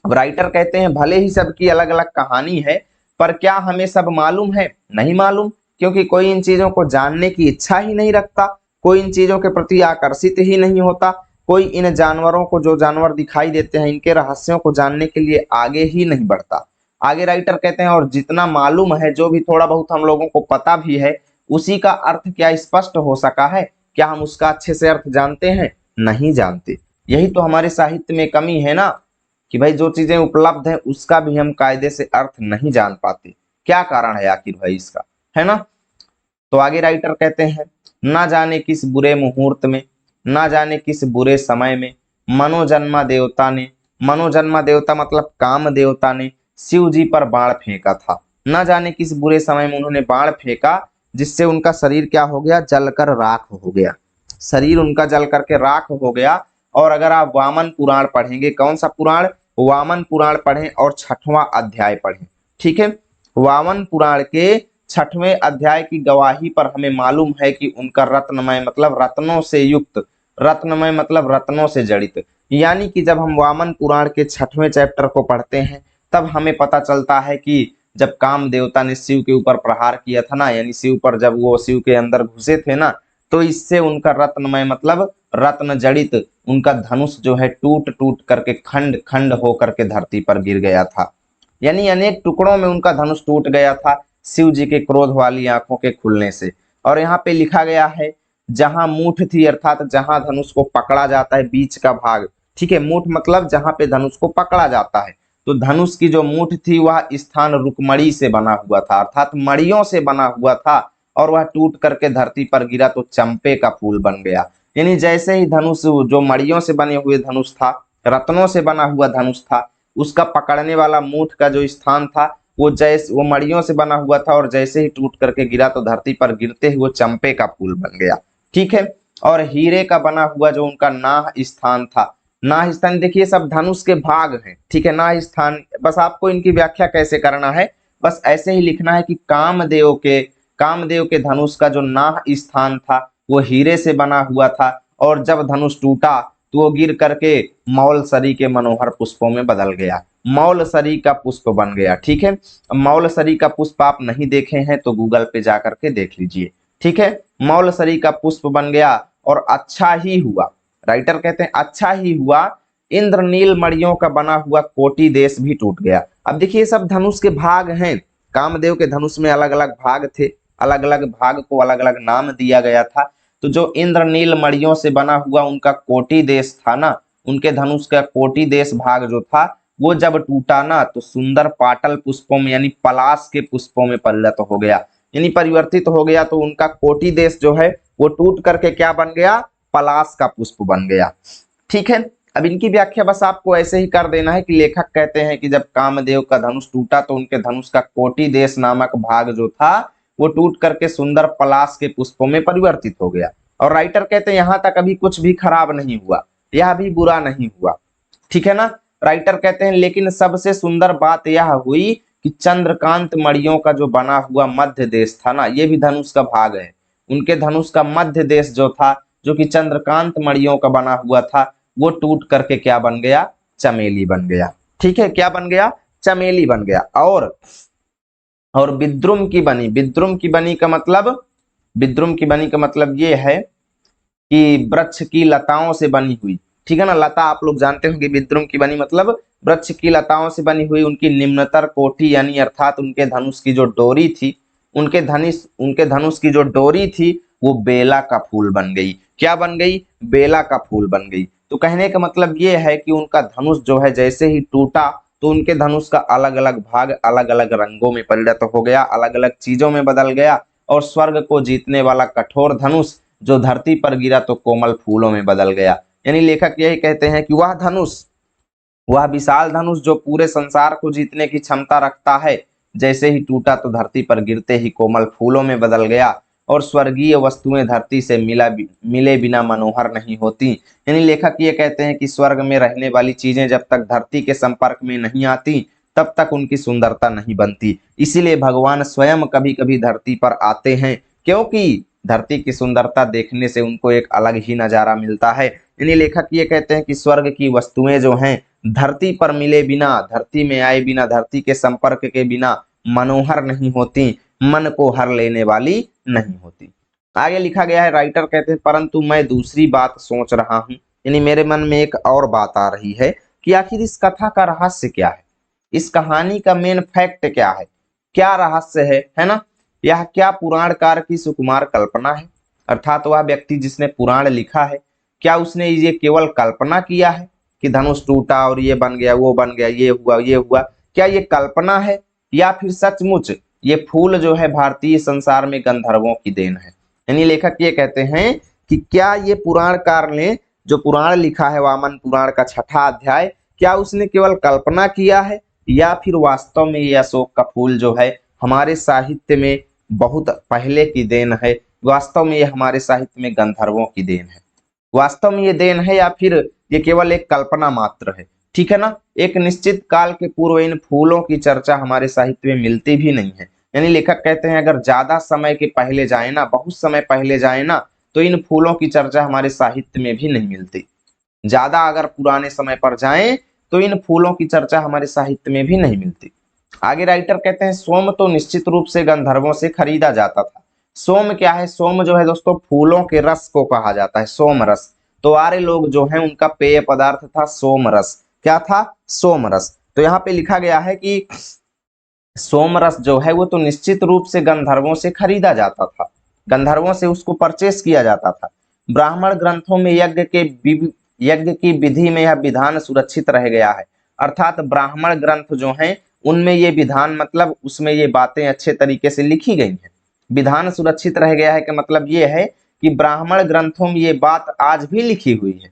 [SPEAKER 1] अब राइटर कहते हैं भले ही सबकी अलग अलग कहानी है, पर क्या हमें सब मालूम है? नहीं मालूम, क्योंकि कोई इन चीजों को जानने की इच्छा ही नहीं रखता, कोई इन चीजों के प्रति आकर्षित ही नहीं होता, कोई इन जानवरों को, जो जानवर दिखाई देते हैं, इनके रहस्यों को जानने के लिए आगे ही नहीं बढ़ता। आगे राइटर कहते हैं और जितना मालूम है, जो भी थोड़ा बहुत हम लोगों को पता भी है, उसी का अर्थ क्या स्पष्ट हो सका है? क्या हम उसका अच्छे से अर्थ जानते हैं? नहीं जानते। यही तो हमारे साहित्य में कमी है ना, कि भाई जो चीजें उपलब्ध हैं उसका भी हम कायदे से अर्थ नहीं जान पाते। क्या कारण है आखिर भाई इसका, है ना। तो आगे राइटर कहते हैं ना जाने किस बुरे मुहूर्त में, ना जाने किस बुरे समय में मनोजन्मा देवता ने, मनोजन्मा देवता मतलब काम देवता ने शिव जी पर बाण फेंका था। ना जाने किस बुरे समय में उन्होंने बाण फेंका, जिससे उनका शरीर क्या हो गया? जलकर राख हो गया, शरीर उनका जल करके राख हो गया। और अगर आप वामन पुराण पढ़ेंगे, कौन सा पुराण? वामन पुराण पढ़ें और 6वां अध्याय पढ़ें। ठीक है, वामन पुराण के 6वें अध्याय की गवाही पर हमें मालूम है कि उनका रत्नमय मतलब रत्नों से युक्त, रत्नमय मतलब रत्नों से जड़ित, यानी कि जब हम वामन पुराण के 6वें चैप्टर को पढ़ते हैं तब हमें पता चलता है कि जब काम देवता ने शिव के ऊपर प्रहार किया था ना, यानी शिव पर जब वो शिव के अंदर घुसे थे ना, तो इससे उनका रत्नमय मतलब रत्न जड़ित उनका धनुष जो है टूट टूट करके खंड खंड हो करके धरती पर गिर गया था, यानी अनेक टुकड़ों में उनका धनुष टूट गया था शिव जी के क्रोध वाली आंखों के खुलने से। और यहाँ पे लिखा गया है जहां मूठ थी, अर्थात जहां धनुष को पकड़ा जाता है बीच का भाग, ठीक है, मूठ मतलब जहां पे धनुष को पकड़ा जाता है, तो धनुष की जो मूठ थी वह स्थान रुकमणी से बना हुआ था, अर्थात मड़ियों से बना हुआ था, और वह टूट करके धरती पर गिरा तो चंपे का फूल बन गया। यानी जैसे ही धनुष जो मड़ियों से बने हुए धनुष था, रत्नों से बना हुआ धनुष था, उसका पकड़ने वाला मूठ का जो स्थान था वो मड़ियों से बना हुआ था, और जैसे ही टूट करके गिरा तो धरती पर गिरते ही वो चंपे का फूल बन गया, ठीक है। और हीरे का बना हुआ जो उनका नाह स्थान था, नाह स्थान देखिए सब धनुष के भाग हैं, ठीक है, नाह स्थान, बस आपको इनकी व्याख्या कैसे करना है, बस ऐसे ही लिखना है कि कामदेव के धनुष का जो नाह स्थान था वो हीरे से बना हुआ था, और जब धनुष टूटा तो वो गिर करके मौलसरी के मनोहर पुष्पों में बदल गया, मौलसरी का पुष्प बन गया, ठीक है। मौलसरी का पुष्प आप नहीं देखे हैं तो गूगल पे जा करके देख लीजिए, ठीक है। मौलसरी का पुष्प बन गया, और अच्छा ही हुआ, राइटर कहते हैं अच्छा ही हुआ, इंद्रनील मणियों का बना हुआ कोटि देश भी टूट गया। अब देखिए सब धनुष के भाग हैं, कामदेव के धनुष में अलग अलग भाग थे, अलग अलग भाग को अलग अलग नाम दिया गया था, तो जो इंद्रनील मणियों से बना हुआ उनका कोटि देश था ना, उनके धनुष का कोटि देश भाग जो था वो जब टूटा ना तो सुंदर पाटल पुष्पों में यानी पलाश के पुष्पों में परिणत हो गया, यानी परिवर्तित हो गया, तो उनका कोटि देश जो है वो टूट करके क्या बन गया, पलाश का पुष्प बन गया, ठीक है। अब इनकी व्याख्या बस आपको ऐसे ही कर देना है कि लेखक कहते हैं कि जब कामदेव का धनुष टूटा तो उनके धनुष का कोटि देश नामक भाग जो था वो टूट करके सुंदर पलाश के पुष्पों में परिवर्तित हो गया। और राइटर कहते हैं यहां तक अभी कुछ भी खराब नहीं हुआ, यह भी बुरा नहीं हुआ, ठीक है ना। राइटर कहते हैं लेकिन सबसे सुंदर बात यह हुई कि चंद्रकांत मणियों का जो बना हुआ मध्य देश था ना, ये भी धनुष का भाग है, उनके धनुष का मध्य देश जो था जो कि चंद्रकांत मणियों का बना हुआ था वो टूट करके क्या बन गया, चमेली बन गया, ठीक है, क्या बन गया, चमेली बन गया। और विद्रुम की बनी, विद्रुम की बनी का मतलब, विद्रुम की बनी का मतलब ये है कि वृक्ष की लताओं से बनी हुई, ठीक है ना, लता आप लोग जानते होंगे, विद्रुम की बनी मतलब वृक्ष की लताओं से बनी हुई उनकी निम्नतर कोटि, यानी अर्थात उनके धनुष की जो डोरी थी, उनके धनुष की जो डोरी थी वो बेला का फूल बन गई, क्या बन गई, बेला का फूल बन गई। तो कहने का मतलब ये है कि उनका धनुष जो है जैसे ही टूटा तो उनके धनुष का अलग अलग भाग अलग अलग रंगों में परिणत हो गया, अलग अलग चीजों में बदल गया, और स्वर्ग को जीतने वाला कठोर धनुष जो धरती पर गिरा तो कोमल फूलों में बदल गया। यानी लेखक यही कहते हैं कि वह धनुष, वह विशाल धनुष जो पूरे संसार को जीतने की क्षमता रखता है, जैसे ही टूटा तो धरती पर गिरते ही कोमल फूलों में बदल गया, और स्वर्गीय वस्तुएं धरती से मिले बिना मनोहर नहीं होती। यानी लेखक ये कहते हैं कि स्वर्ग में रहने वाली चीजें जब तक धरती के संपर्क में नहीं आती तब तक उनकी सुंदरता नहीं बनती, इसीलिए भगवान स्वयं कभी कभी धरती पर आते हैं, क्योंकि धरती की सुंदरता देखने से उनको एक अलग ही नजारा मिलता है। यानी लेखक ये कहते हैं कि स्वर्ग की वस्तुएं जो हैं धरती पर मिले बिना, धरती में आए बिना, धरती के संपर्क के बिना मनोहर नहीं होती, मन को हर लेने वाली नहीं होती। आगे लिखा गया है, राइटर कहते हैं परंतु मैं दूसरी बात सोच रहा हूं, यानी मेरे मन में एक और बात आ रही है कि आखिर इस कथा का रहस्य क्या है, इस कहानी का मेन फैक्ट क्या है, क्या रहस्य है ना, यह क्या पुराणकार की सुकुमार कल्पना है, अर्थात वह व्यक्ति जिसने पुराण लिखा है क्या उसने ये केवल कल्पना किया है कि धनुष टूटा और ये बन गया, वो बन गया, ये हुआ, क्या ये कल्पना है, या फिर सचमुच ये फूल जो है भारतीय संसार में गंधर्वों की देन है। यानी लेखक ये कहते हैं कि क्या ये पुराणकार ने जो पुराण लिखा है वामन पुराण का 6वां अध्याय, क्या उसने केवल कल्पना किया है, या फिर वास्तव में ये अशोक का फूल जो है हमारे साहित्य में बहुत पहले की देन है, वास्तव में ये हमारे साहित्य में गंधर्वों की देन है, वास्तव में ये देन है, या फिर ये केवल एक कल्पना मात्र है, ठीक है ना। एक निश्चित काल के पूर्व इन फूलों की चर्चा हमारे साहित्य में मिलती भी नहीं है, यानी लेखक कहते हैं अगर ज्यादा समय के पहले जाए ना, बहुत समय पहले जाए ना, तो इन फूलों की चर्चा हमारे साहित्य में भी नहीं मिलती। ज्यादा अगर पुराने समय पर जाएं तो इन फूलों की चर्चा हमारे साहित्य में भी नहीं मिलती। आगे राइटर कहते हैं सोम तो निश्चित रूप से गंधर्वों से खरीदा जाता था। सोम क्या है? सोम जो है दोस्तों फूलों के रस को कहा जाता है, सोम रस। तो आर्य लोग जो है उनका पेय पदार्थ था सोम रस। क्या था? सोम रस। तो यहाँ पे लिखा गया है कि सोमरस जो है वो तो निश्चित रूप से गंधर्वों से खरीदा जाता था, गंधर्वों से उसको परचेस किया जाता था। ब्राह्मण ग्रंथों में यज्ञ की विधि में यह विधान सुरक्षित रह गया है। अर्थात ब्राह्मण ग्रंथ जो हैं उनमें ये विधान मतलब उसमें ये बातें अच्छे तरीके से लिखी गई हैं। विधान सुरक्षित रह गया है कि मतलब ये है कि ब्राह्मण ग्रंथों में ये बात आज भी लिखी हुई है।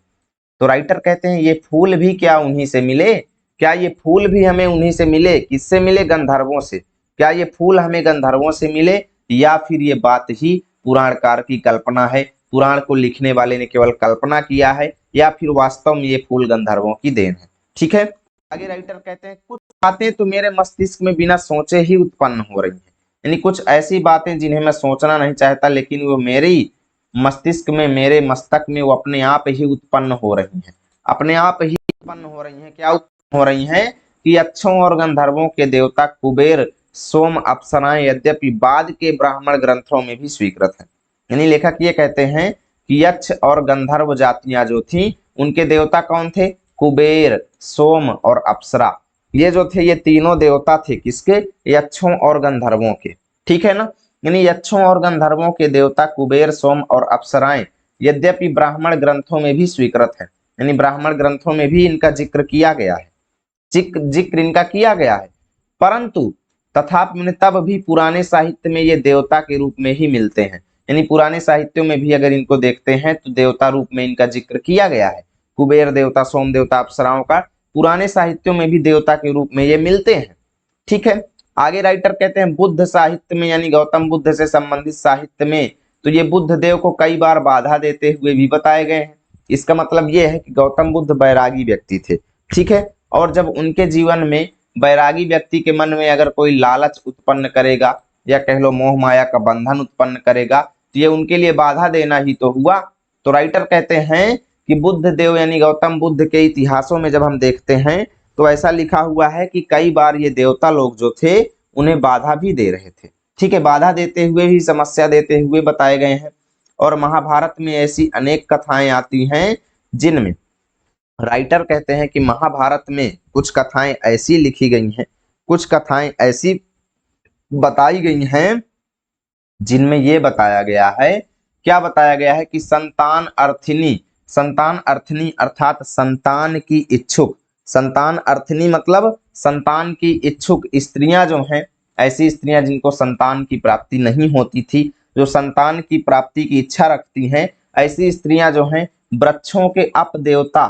[SPEAKER 1] तो राइटर कहते हैं ये फूल भी क्या उन्हीं से मिले? क्या ये फूल भी हमें उन्हीं से मिले? किससे मिले? गंधर्वों से। क्या ये फूल हमें गंधर्वों से मिले या फिर ये बात ही पुराणकार की कल्पना है, पुराण को लिखने वाले ने केवल कल्पना किया है, या फिर वास्तव में ये फूल गंधर्वों की देन है? ठीक है। आगे राइटर कहते हैं कुछ बातें तो मेरे मस्तिष्क में बिना सोचे ही उत्पन्न हो रही हैं। यानी कुछ ऐसी बातें जिन्हें मैं सोचना नहीं चाहता लेकिन वो मेरी मस्तिष्क में, मेरे मस्तक में वो अपने आप ही उत्पन्न हो रही हैं, अपने आप ही उत्पन्न हो रही हैं। क्या उत्पन्न हो रही हैं? कि यक्षों और गंधर्वों के देवता कुबेर, सोम, अप्सराएं यद्यपि बाद के ब्राह्मण ग्रंथों में भी स्वीकृत हैं। यानी लेखक ये कहते हैं कि यक्ष और गंधर्व जातियां जो थी उनके देवता कौन थे? कुबेर, सोम और अप्सरा। ये जो थे ये तीनों देवता थे किसके? यक्षों और गंधर्वों के। ठीक है ना। यानी यक्षों और गंधर्वों के देवता कुबेर, सोम और अप्सराएं यद्यपि ब्राह्मण ग्रंथों में भी स्वीकृत है, यानी ब्राह्मण ग्रंथों में भी इनका जिक्र किया गया है, जिक्र इनका किया गया है, परंतु तथापि तब भी पुराने साहित्य में ये देवता के रूप में ही मिलते हैं। यानी पुराने साहित्यों में भी अगर इनको देखते हैं तो देवता रूप में इनका जिक्र किया गया है। कुबेर देवता, सोम देवता, अप्सराओं का पुराने साहित्यों में भी देवता के रूप में ये मिलते हैं। ठीक है। आगे राइटर कहते हैं बुद्ध साहित्य में यानी गौतम बुद्ध से संबंधित साहित्य में तो ये बुद्ध देव को कई बार बाधा देते हुए भी बताए गए हैं। इसका मतलब ये है कि गौतम बुद्ध बैरागी व्यक्ति थे। ठीक है। और जब उनके जीवन में बैरागी व्यक्ति के मन में अगर कोई लालच उत्पन्न करेगा या कह लो मोह माया का बंधन उत्पन्न करेगा तो ये उनके लिए बाधा देना ही तो हुआ। तो राइटर कहते हैं कि बुद्ध देव यानी गौतम बुद्ध के इतिहासों में जब हम देखते हैं तो ऐसा लिखा हुआ है कि कई बार ये देवता लोग जो थे उन्हें बाधा भी दे रहे थे। ठीक है। बाधा देते हुए भी, समस्या देते हुए बताए गए हैं। और महाभारत में ऐसी अनेक कथाएं आती हैं जिनमें राइटर कहते हैं कि महाभारत में कुछ कथाएं ऐसी लिखी गई हैं, कुछ कथाएं ऐसी बताई गई हैं जिनमें ये बताया गया है, क्या बताया गया है कि संतान अर्थिनी अर्थात संतान की इच्छुक, संतान अर्थिनी मतलब संतान की इच्छुक स्त्रियां जो हैं, ऐसी स्त्रियां जिनको संतान की प्राप्ति नहीं होती थी, जो संतान की प्राप्ति की इच्छा रखती हैं, ऐसी स्त्रियां जो हैं वृक्षों के अपदेवता,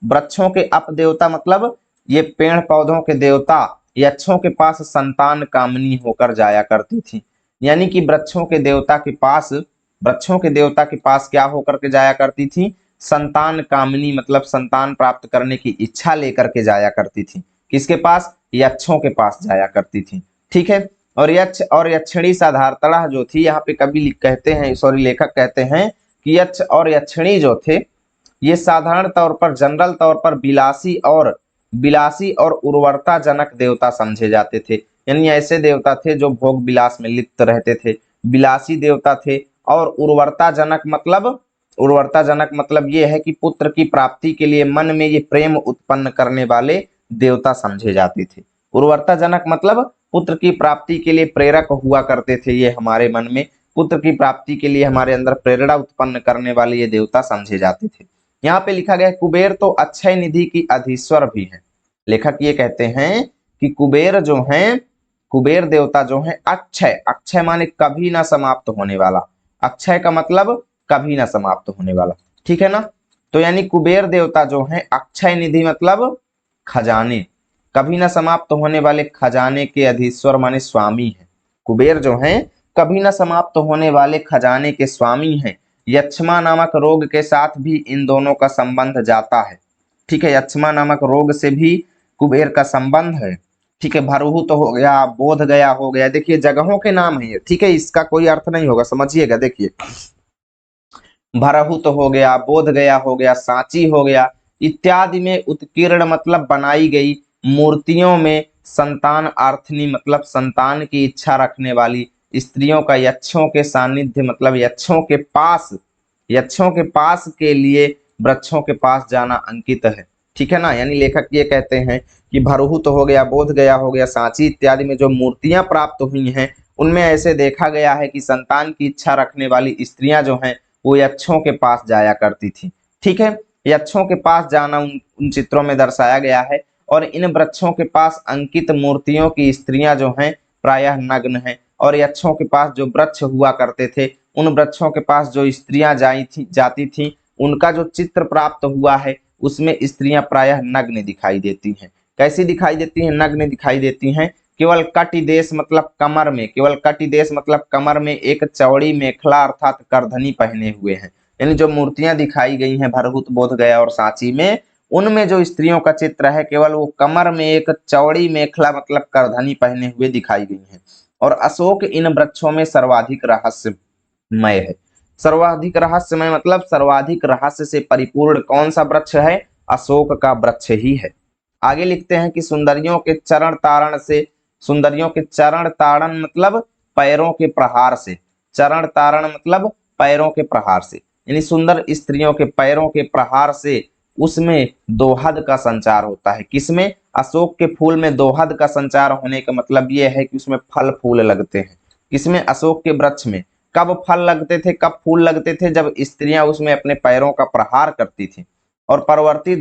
[SPEAKER 1] वृक्षों के अपदेवता मतलब ये पेड़ पौधों के देवता यक्षों के पास संतान कामनी होकर जाया करती थी। यानी कि वृक्षों के देवता के पास, वृक्षों के देवता के पास क्या होकर के जाया करती थी? संतान कामनी मतलब संतान प्राप्त करने की इच्छा लेकर के जाया करती थी। किसके पास? यक्षों के पास जाया करती थी। ठीक है। और यक्ष और यक्षिणी साधारणतः जो थी, यहाँ पे कवि कहते हैं, सॉरी लेखक कहते हैं कि यक्ष और यक्षिणी जो थे ये साधारण तौर पर, जनरल तौर पर बिलासी और उर्वरता जनक देवता समझे जाते थे। यानी ऐसे देवता थे जो भोग विलास में लिप्त रहते थे, बिलासी देवता थे। और उर्वरता जनक मतलब ये है कि पुत्र की प्राप्ति के लिए मन में ये प्रेम उत्पन्न करने वाले देवता समझे जाते थे। उर्वरता जनक मतलब पुत्र की प्राप्ति के लिए प्रेरक हुआ करते थे, ये हमारे मन में पुत्र की प्राप्ति के लिए हमारे अंदर प्रेरणा उत्पन्न करने वाले ये देवता समझे जाते थे। यहाँ पे लिखा गया कुबेर तो अक्षय निधि की अधीश्वर भी है। लेखक ये कहते हैं कि कुबेर जो हैं, कुबेर देवता जो हैं अक्षय, अक्षय माने कभी ना समाप्त होने वाला, अक्षय का मतलब कभी ना समाप्त होने वाला। ठीक है ना। तो यानी कुबेर देवता जो हैं अक्षय निधि मतलब खजाने, कभी ना समाप्त होने वाले खजाने के अधीश्वर माने स्वामी है। कुबेर जो हैं कभी ना समाप्त होने वाले खजाने के स्वामी हैं। यक्षमा नामक रोग के साथ भी इन दोनों का संबंध जाता है। ठीक है। यक्षमा नामक रोग से भी कुबेर का संबंध है। ठीक है, भरहूत हो गया, बोध गया हो गया, देखिए जगहों के नाम है ये, ठीक है, इसका कोई अर्थ नहीं होगा, समझिएगा। देखिए भरहुत हो गया, बोध गया हो गया, सांची हो गया इत्यादि में उत्कीर्ण मतलब बनाई गई मूर्तियों में संतान आर्थनी मतलब संतान की इच्छा रखने वाली स्त्रियों का यक्षों के सानिध्य मतलब यक्षों के पास के लिए वृक्षों के पास जाना अंकित है। ठीक है ना, यानी लेखक ये कहते हैं कि भरहुत हो गया, बोध गया हो गया, सांची इत्यादि में जो मूर्तियां प्राप्त हुई हैं उनमें ऐसे देखा गया है कि संतान की इच्छा रखने वाली स्त्रियां जो हैं वो यक्षों के पास जाया करती थी। ठीक है, यक्षों के पास जाना उन चित्रों में दर्शाया गया है। और इन वृक्षों के पास अंकित मूर्तियों की स्त्रियां जो हैं प्रायः नग्न हैं, और यक्षों के पास जो वृक्ष हुआ करते थे उन वृक्षों के पास जो स्त्रियां जाती थी उनका जो चित्र प्राप्त हुआ है उसमें स्त्रियां प्रायः नग्न दिखाई देती हैं। कैसी दिखाई देती हैं? नग्न दिखाई देती हैं। केवल कटिदेश मतलब कमर में, केवल कटिदेश मतलब कमर में एक चौड़ी मेखला अर्थात करधनी पहने हुए हैं। यानी जो मूर्तियां दिखाई गई हैं भरहुत, बोध गया और सांची में, उनमें जो स्त्रियों का चित्र है केवल वो कमर में एक चौड़ी मेखला मतलब करधनी पहने हुए दिखाई गई हैं। और अशोक इन वृक्षों में सर्वाधिक रहस्यमय है। सर्वाधिक रहस्यमय मतलब सर्वाधिक रहस्य से परिपूर्ण कौन सा वृक्ष है? अशोक का वृक्ष ही है। आगे लिखते हैं कि सुंदरियों के चरण ताड़न मतलब पैरों के प्रहार से, चरण तारण मतलब पैरों के प्रहार से, यानी सुंदर स्त्रियों के पैरों के प्रहार से उसमें दोहद का संचार होता है। किसमें? अशोक के फूल में दोहद का संचार होने का मतलब यह है कि उसमें फल फूल लगते हैं। किसमें? अशोक के वृक्ष में। कब फल लगते थे, कब फूल लगते थे? जब स्त्रियां उसमें अपने पैरों का प्रहार करती थी। और परवर्ती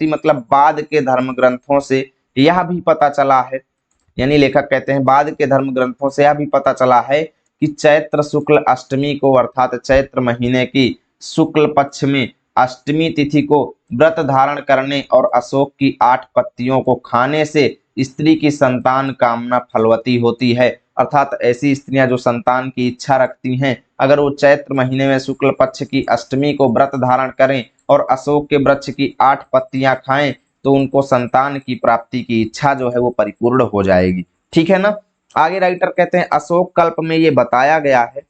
[SPEAKER 1] मतलब बाद के धर्म ग्रंथों से यह भी पता चला है, यानी लेखक कहते हैं बाद के धर्म ग्रंथों से यह भी पता चला है कि चैत्र शुक्ल अष्टमी को अर्थात चैत्र महीने की शुक्ल पक्ष में अष्टमी तिथि को व्रत धारण करने और अशोक की 8 पत्तियों को खाने से स्त्री की संतान कामना फलवती होती है। अर्थात ऐसी स्त्रियां जो संतान की इच्छा रखती हैं, अगर वो चैत्र महीने में शुक्ल पक्ष की अष्टमी को व्रत धारण करें और अशोक के वृक्ष की 8 पत्तियां खाएं तो उनको संतान की प्राप्ति की इच्छा जो है वो परिपूर्ण हो जाएगी। ठीक है ना। आगे राइटर कहते हैं अशोक कल्प में ये बताया गया है।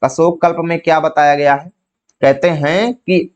[SPEAKER 1] अशोक कल्प में क्या बताया गया है? कहते हैं कि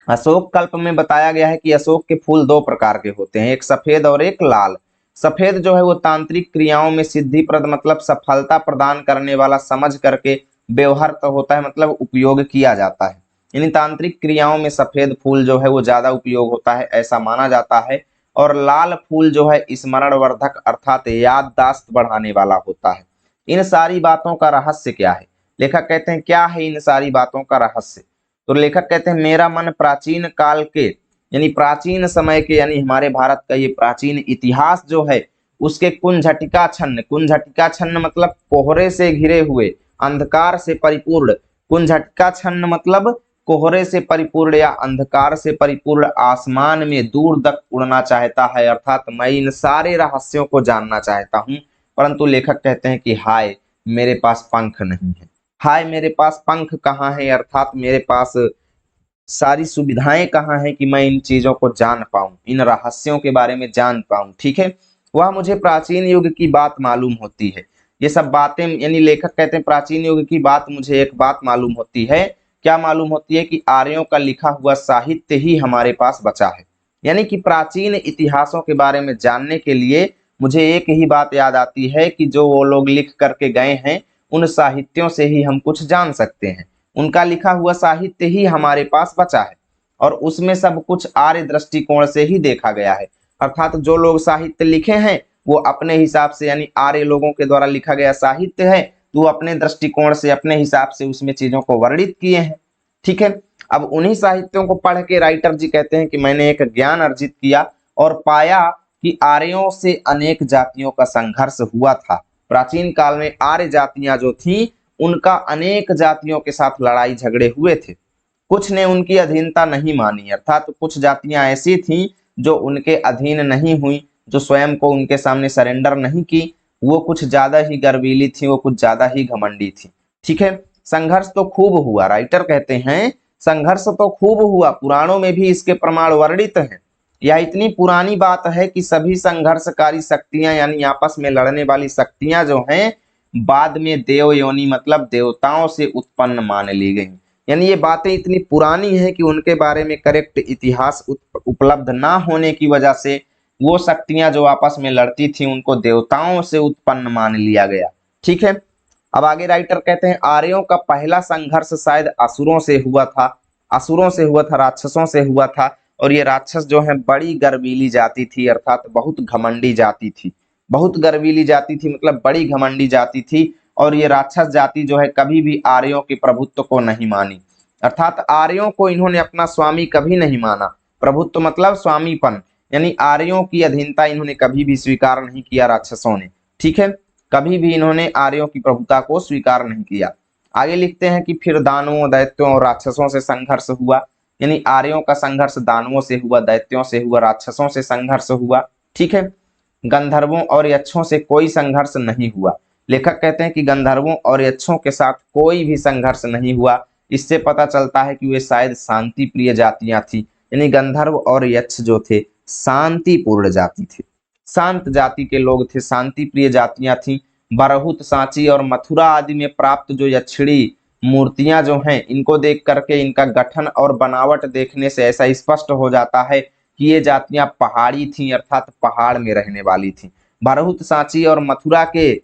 [SPEAKER 1] अशोक कल्प में बताया गया है कि अशोक के फूल 2 प्रकार के होते हैं, एक सफेद और एक लाल। सफेद जो है वो तांत्रिक क्रियाओं में सिद्धिप्रद मतलब सफलता प्रदान करने वाला समझ करके व्यवहार होता है मतलब उपयोग किया जाता है। यानी तांत्रिक क्रियाओं में सफेद फूल जो है वो ज्यादा उपयोग होता है ऐसा माना जाता है। और लाल फूल जो है स्मरण वर्धक अर्थात याददाश्त बढ़ाने वाला होता है। इन सारी बातों का रहस्य क्या है? लेखक कहते हैं क्या है इन सारी बातों का रहस्य? तो लेखक कहते हैं मेरा मन प्राचीन काल के यानी प्राचीन समय के यानी हमारे भारत का ये प्राचीन इतिहास जो है उसके कुंझटिका छन्न मतलब कोहरे से घिरे हुए, अंधकार से परिपूर्ण। कुंझटिका छन्न मतलब कोहरे से परिपूर्ण या अंधकार से परिपूर्ण आसमान में दूर तक उड़ना चाहता है। अर्थात मैं इन सारे रहस्यों को जानना चाहता हूँ, परंतु लेखक कहते हैं कि हाय मेरे पास पंख नहीं है। हाय मेरे पास पंख कहाँ है? अर्थात मेरे पास सारी सुविधाएं कहाँ हैं कि मैं इन चीजों को जान पाऊं, इन रहस्यों के बारे में जान पाऊं। ठीक है, वह मुझे प्राचीन युग की बात मालूम होती है। ये सब बातें यानी लेखक कहते हैं प्राचीन युग की बात मुझे एक बात मालूम होती है। क्या मालूम होती है? कि आर्यों का लिखा हुआ साहित्य ही हमारे पास बचा है। यानी कि प्राचीन इतिहासों के बारे में जानने के लिए मुझे एक ही बात याद आती है कि जो वो लोग लिख करके गए हैं उन साहित्यों से ही हम कुछ जान सकते हैं। उनका लिखा हुआ साहित्य ही हमारे पास बचा है और उसमें सब कुछ आर्य दृष्टिकोण से ही देखा गया है। अर्थात जो लोग साहित्य लिखे हैं वो अपने हिसाब से यानी आर्य लोगों के द्वारा लिखा गया साहित्य है तो अपने दृष्टिकोण से अपने हिसाब से उसमें चीजों को वर्णित किए हैं। ठीक है, अब उन्हीं साहित्यों को पढ़ के राइटर जी कहते हैं कि मैंने एक ज्ञान अर्जित किया और पाया कि आर्यों से अनेक जातियों का संघर्ष हुआ था। प्राचीन काल में आर्य जातियां जो थी उनका अनेक जातियों के साथ लड़ाई झगड़े हुए थे। कुछ ने उनकी अधीनता नहीं मानी, अर्थात कुछ जातियां ऐसी थीं जो उनके अधीन नहीं हुई, जो स्वयं को उनके सामने सरेंडर नहीं की। वो कुछ ज्यादा ही गर्वीली थी, वो कुछ ज्यादा ही घमंडी थी। ठीक है, संघर्ष तो खूब हुआ। राइटर कहते हैं संघर्ष तो खूब हुआ, पुराणों में भी इसके प्रमाण वर्णित हैं। यह इतनी पुरानी बात है कि सभी संघर्षकारी शक्तियां यानी आपस में लड़ने वाली शक्तियां जो हैं बाद में देव योनि मतलब देवताओं से उत्पन्न मान ली गई। यानी ये बातें इतनी पुरानी है कि उनके बारे में करेक्ट इतिहास उपलब्ध ना होने की वजह से वो शक्तियां जो आपस में लड़ती थी उनको देवताओं से उत्पन्न मान लिया गया। ठीक है, अब आगे राइटर कहते हैं आर्यों का पहला संघर्ष शायद असुरों से हुआ था, राक्षसों से हुआ था। और ये राक्षस जो है बड़ी गर्वीली जाति थी, अर्थात बहुत घमंडी जाति थी। बहुत गर्वीली जाति थी मतलब बड़ी घमंडी जाति थी। और ये राक्षस जाति जो है कभी भी आर्यों के प्रभुत्व को नहीं मानी, अर्थात आर्यों को इन्होंने अपना स्वामी कभी नहीं माना। प्रभुत्व मतलब स्वामीपन, यानी आर्यों की अधीनता इन्होंने कभी भी स्वीकार नहीं किया राक्षसों ने। ठीक है, कभी भी इन्होंने आर्यों की प्रभुता को स्वीकार नहीं किया। आगे लिखते हैं कि फिर दानवों, दैत्यों और राक्षसों से संघर्ष हुआ, यानी आर्यों का संघर्ष दानवों से हुआ, दैत्यों से हुआ, राक्षसों से संघर्ष हुआ। ठीक है, गंधर्वों और यक्षों से कोई संघर्ष नहीं हुआ। लेखक कहते हैं कि गंधर्वों और यक्षों के साथ कोई भी संघर्ष नहीं हुआ। इससे पता चलता है कि वे शायद शांति प्रिय जातियां थी, यानी गंधर्व और यक्ष जो थे शांतिपूर्ण जाति थे, शांत जाति के लोग थे, शांति प्रिय जातियां थी। बरहुत, सांची और मथुरा आदि में प्राप्त जो यक्षिणी मूर्तियां जो हैं इनको देख करके इनका गठन और बनावट देखने से ऐसा स्पष्ट हो जाता है कि ये जातियां पहाड़ी थीं, अर्थात पहाड़ में रहने वाली थीं। बरहुत, सांची और मथुरा के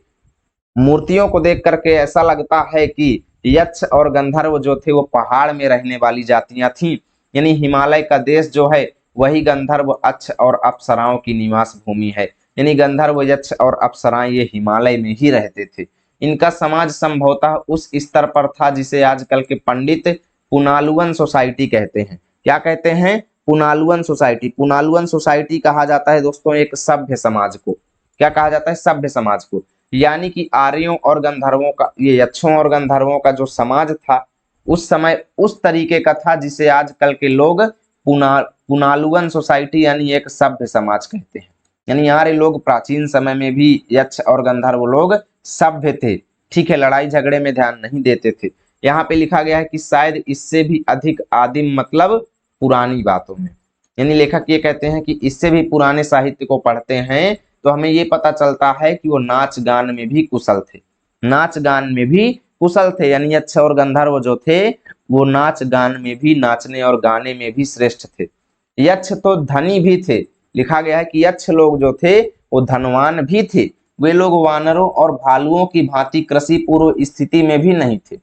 [SPEAKER 1] मूर्तियों को देख करके ऐसा लगता है कि यक्ष और गंधर्व जो थे वो पहाड़ में रहने वाली जातियां थीं, यानी हिमालय का देश जो है वही गंधर्व, यक्ष और अप्सराओं की निवास भूमि है। यानी गंधर्व, यक्ष और अप्सराएं ये हिमालय में ही रहते थे। इनका समाज संभवतः उस स्तर पर था जिसे आजकल के पंडित पुनालुवन सोसाइटी कहते हैं। क्या कहते हैं? पुनालुवन सोसाइटी। पुनालुवन सोसाइटी कहा जाता है दोस्तों एक सभ्य समाज को। क्या कहा जाता है? सभ्य समाज को। यानी कि आर्यों और गंधर्वों का, ये यक्षों और गंधर्वों का जो समाज था उस समय उस तरीके का था जिसे आजकल के लोग पुनालुवन सोसाइटी यानी एक सभ्य समाज कहते हैं। यानी आर्य लोग प्राचीन समय में भी यक्ष और गंधर्व लोग सभ्य थे। ठीक है, लड़ाई झगड़े में ध्यान नहीं देते थे। यहाँ पे लिखा गया है कि शायद इससे भी अधिक आदिम मतलब पुरानी बातों में, यानी लेखक ये कहते हैं कि इससे भी पुराने साहित्य को पढ़ते हैं तो हमें ये पता चलता है कि वो नाच गान में भी कुशल थे। नाच गान में भी कुशल थे, यानी यक्ष और गंधर्व जो थे वो नाच गान में भी, नाचने और गाने में भी श्रेष्ठ थे। यक्ष तो धनी भी थे। लिखा गया है कि यक्ष लोग जो थे वो धनवान भी थे। वे लोग वानरों और भालुओं की भांति कृषि पूर्व स्थिति में भी नहीं थे।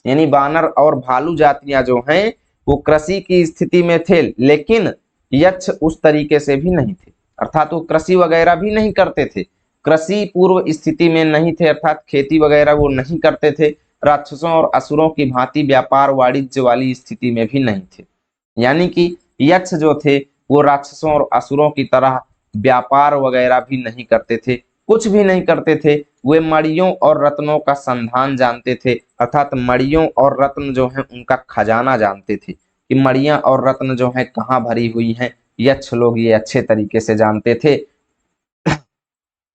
[SPEAKER 1] यानी वानर और भालू जातियां जो हैं वो कृषि की स्थिति में थे, लेकिन यक्ष उस तरीके से भी नहीं थे, अर्थात वो कृषि वगैरह भी नहीं करते थे, कृषि पूर्व स्थिति में नहीं थे, अर्थात खेती वगैरह वो नहीं करते थे। राक्षसों और असुरों की भांति व्यापार वाणिज्य वाली स्थिति में भी नहीं थे। यानी कि यक्ष जो थे वो राक्षसों और असुरों की तरह व्यापार वगैरह भी नहीं करते थे, कुछ भी नहीं करते थे। वे मणियों और रत्नों का संधान जानते थे, अर्थात मणियों और रत्न जो है उनका खजाना जानते थे कि मणियां और रत्न जो है कहाँ भरी हुई हैं। यक्ष लोग ये अच्छे तरीके से जानते थे।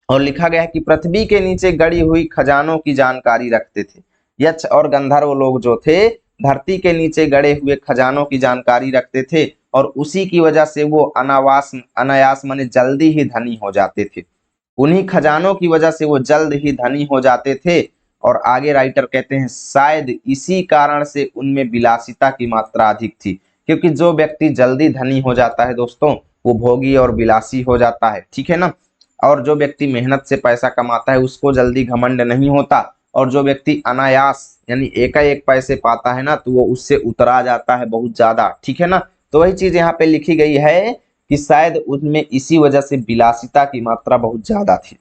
[SPEAKER 1] और लिखा गया है कि पृथ्वी के नीचे गड़ी हुई खजानों की जानकारी रखते थे। यक्ष और गंधर्व लोग जो थे धरती के नीचे गड़े हुए खजानों की जानकारी रखते थे और उसी की वजह से वो अनायास माने जल्दी ही धनी हो जाते थे। उन्हीं खजानों की वजह से वो जल्द ही धनी हो जाते थे। और आगे राइटर कहते हैं शायद इसी कारण से उनमें विलासिता की मात्रा अधिक थी, क्योंकि जो व्यक्ति जल्दी धनी हो जाता है दोस्तों वो भोगी और विलासी हो जाता है। ठीक है ना। और जो व्यक्ति मेहनत से पैसा कमाता है उसको जल्दी घमंड नहीं होता, और जो व्यक्ति अनायास यानी एकाएक पैसे पाता है ना तो वो उससे उतरा जाता है बहुत ज्यादा। ठीक है ना। तो वही चीज यहाँ पे लिखी गई है कि शायद उनमें इसी वजह से विलासिता की मात्रा बहुत ज्यादा थी।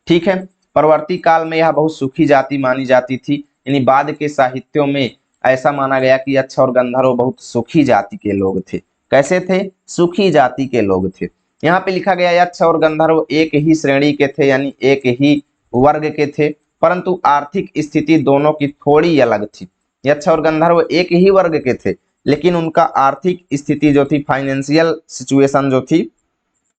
[SPEAKER 1] ठीक है। परवर्ती काल में यह बहुत सुखी जाति मानी जाती थी, यानी बाद के साहित्यों में ऐसा माना गया कि यक्ष और गंधर्व बहुत सुखी जाति के लोग थे। कैसे थे? सुखी जाति के लोग थे। यहाँ पे लिखा गया यक्ष और गंधर्व एक ही श्रेणी के थे, यानी एक ही वर्ग के थे, परंतु आर्थिक स्थिति दोनों की थोड़ी अलग थी। यक्ष और गंधर्व एक ही वर्ग के थे, लेकिन उनका आर्थिक स्थिति जो थी, फाइनेंशियल सिचुएशन जो थी,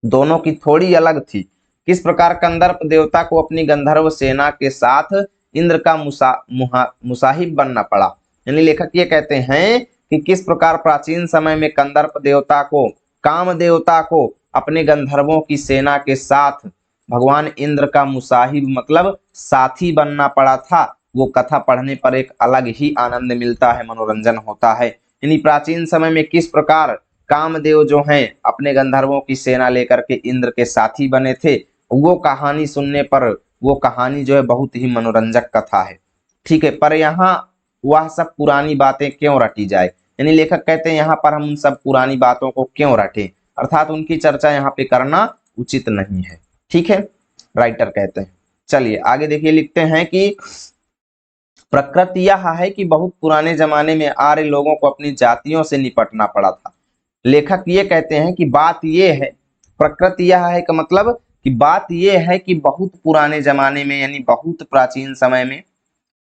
[SPEAKER 1] दोनों की थोड़ी अलग थी। किस प्रकार कंदर्प देवता को अपनी गंधर्व सेना के साथ इंद्र का मुसाहिब बनना पड़ा। यानी लेखक ये कहते हैं कि किस प्रकार प्राचीन समय में कंदर्प देवता को, काम देवता को अपने गंधर्वों की सेना के साथ भगवान इंद्र का मुसाहिब मतलब साथी बनना पड़ा था, वो कथा पढ़ने पर एक अलग ही आनंद मिलता है, मनोरंजन होता है। यानी प्राचीन समय में किस प्रकार कामदेव जो हैं अपने गंधर्वों की सेना लेकर के इंद्र के साथी बने थे, वो कहानी सुनने पर वो कहानी जो है बहुत ही मनोरंजक कथा है। ठीक है, पर यहाँ वह सब पुरानी बातें क्यों रटी जाए, यानी लेखक कहते हैं यहाँ पर हम उन सब पुरानी बातों को क्यों रटें, अर्थात उनकी चर्चा यहाँ पे करना उचित नहीं है। ठीक है, राइटर कहते हैं। चलिए आगे देखिए, लिखते हैं कि प्रकृति यह है कि बहुत पुराने जमाने में आर्य लोगों को अपनी जातियों से निपटना पड़ा था। लेखक ये कहते हैं कि बात ये है, प्रकृति यह है का मतलब कि बात ये है कि बहुत पुराने जमाने में यानी बहुत प्राचीन समय में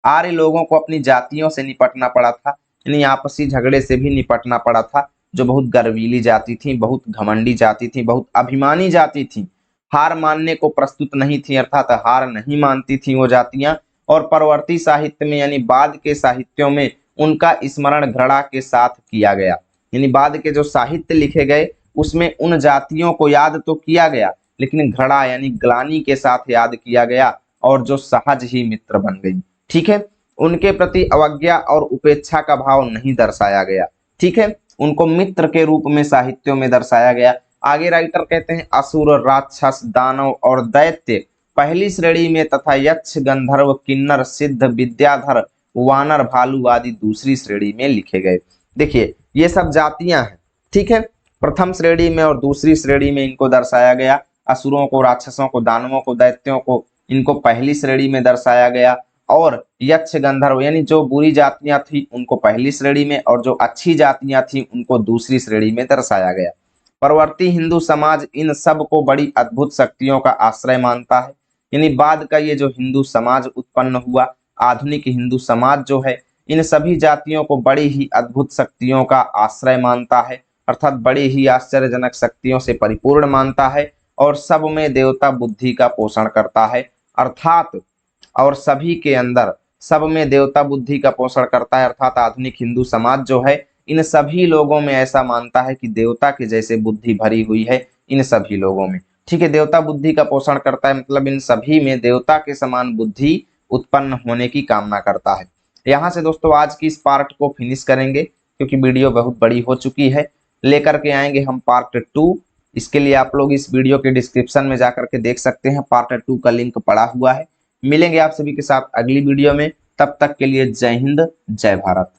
[SPEAKER 1] आर्य लोगों को अपनी जातियों से निपटना पड़ा था, यानी आपसी झगड़े से भी निपटना पड़ा था, जो बहुत गर्वीली जाति थी, बहुत घमंडी जाति थी, बहुत अभिमानी जाति थी, हार मानने को प्रस्तुत नहीं थी, अर्थात हार नहीं मानती थी वो जातियां। और परवर्ती साहित्य में यानी बाद के साहित्यों में उनका स्मरण घृणा के साथ किया गया, यानी बाद के जो साहित्य लिखे गए उसमें उन जातियों को याद तो किया गया, लेकिन घृणा यानी ग्लानि के साथ याद किया गया, और जो सहज ही मित्र बन गई। ठीक है, उनके प्रति अवज्ञा और उपेक्षा का भाव नहीं दर्शाया गया। ठीक है, उनको मित्र के रूप में साहित्यों में दर्शाया गया। आगे राइटर कहते हैं असुर, राक्षस, दानव और दैत्य पहली श्रेणी में तथा यक्ष, गंधर्व, किन्नर, सिद्ध, विद्याधर, वानर, भालू आदि दूसरी श्रेणी में लिखे गए। देखिए ये सब जातियां हैं। ठीक है, प्रथम श्रेणी में और दूसरी श्रेणी में इनको दर्शाया गया। असुरों को, राक्षसों को, दानवों को, दैत्यों को इनको पहली श्रेणी में दर्शाया गया, और यक्ष, गंधर्व यानी जो बुरी जातियां थी उनको पहली श्रेणी में, और जो अच्छी जातियां थी उनको दूसरी श्रेणी में दर्शाया गया। परवर्ती हिंदू समाज इन सब को बड़ी अद्भुत शक्तियों का आश्रय मानता है, यानी बाद का ये जो हिंदू समाज उत्पन्न हुआ, आधुनिक हिंदू समाज जो है इन सभी जातियों को बड़ी ही अद्भुत शक्तियों का आश्रय मानता है, अर्थात बड़ी ही आश्चर्यजनक शक्तियों से परिपूर्ण मानता है, और सब में देवता बुद्धि का पोषण करता है, अर्थात और सभी के अंदर सब में देवता बुद्धि का पोषण करता है, अर्थात आधुनिक हिंदू समाज जो है इन सभी लोगों में ऐसा मानता है कि देवता के जैसे बुद्धि भरी हुई है इन सभी लोगों में। ठीक है, देवता बुद्धि का पोषण करता है मतलब इन सभी में देवता के समान बुद्धि उत्पन्न होने की कामना करता है। यहाँ से दोस्तों आज की इस पार्ट को फिनिश करेंगे, क्योंकि वीडियो बहुत बड़ी हो चुकी है। लेकर के आएंगे हम पार्ट 2। इसके लिए आप लोग इस वीडियो के डिस्क्रिप्शन में जाकर के देख सकते हैं, पार्ट 2 का लिंक पड़ा हुआ है। मिलेंगे आप सभी के साथ अगली वीडियो में, तब तक के लिए जय हिंद, जय भारत।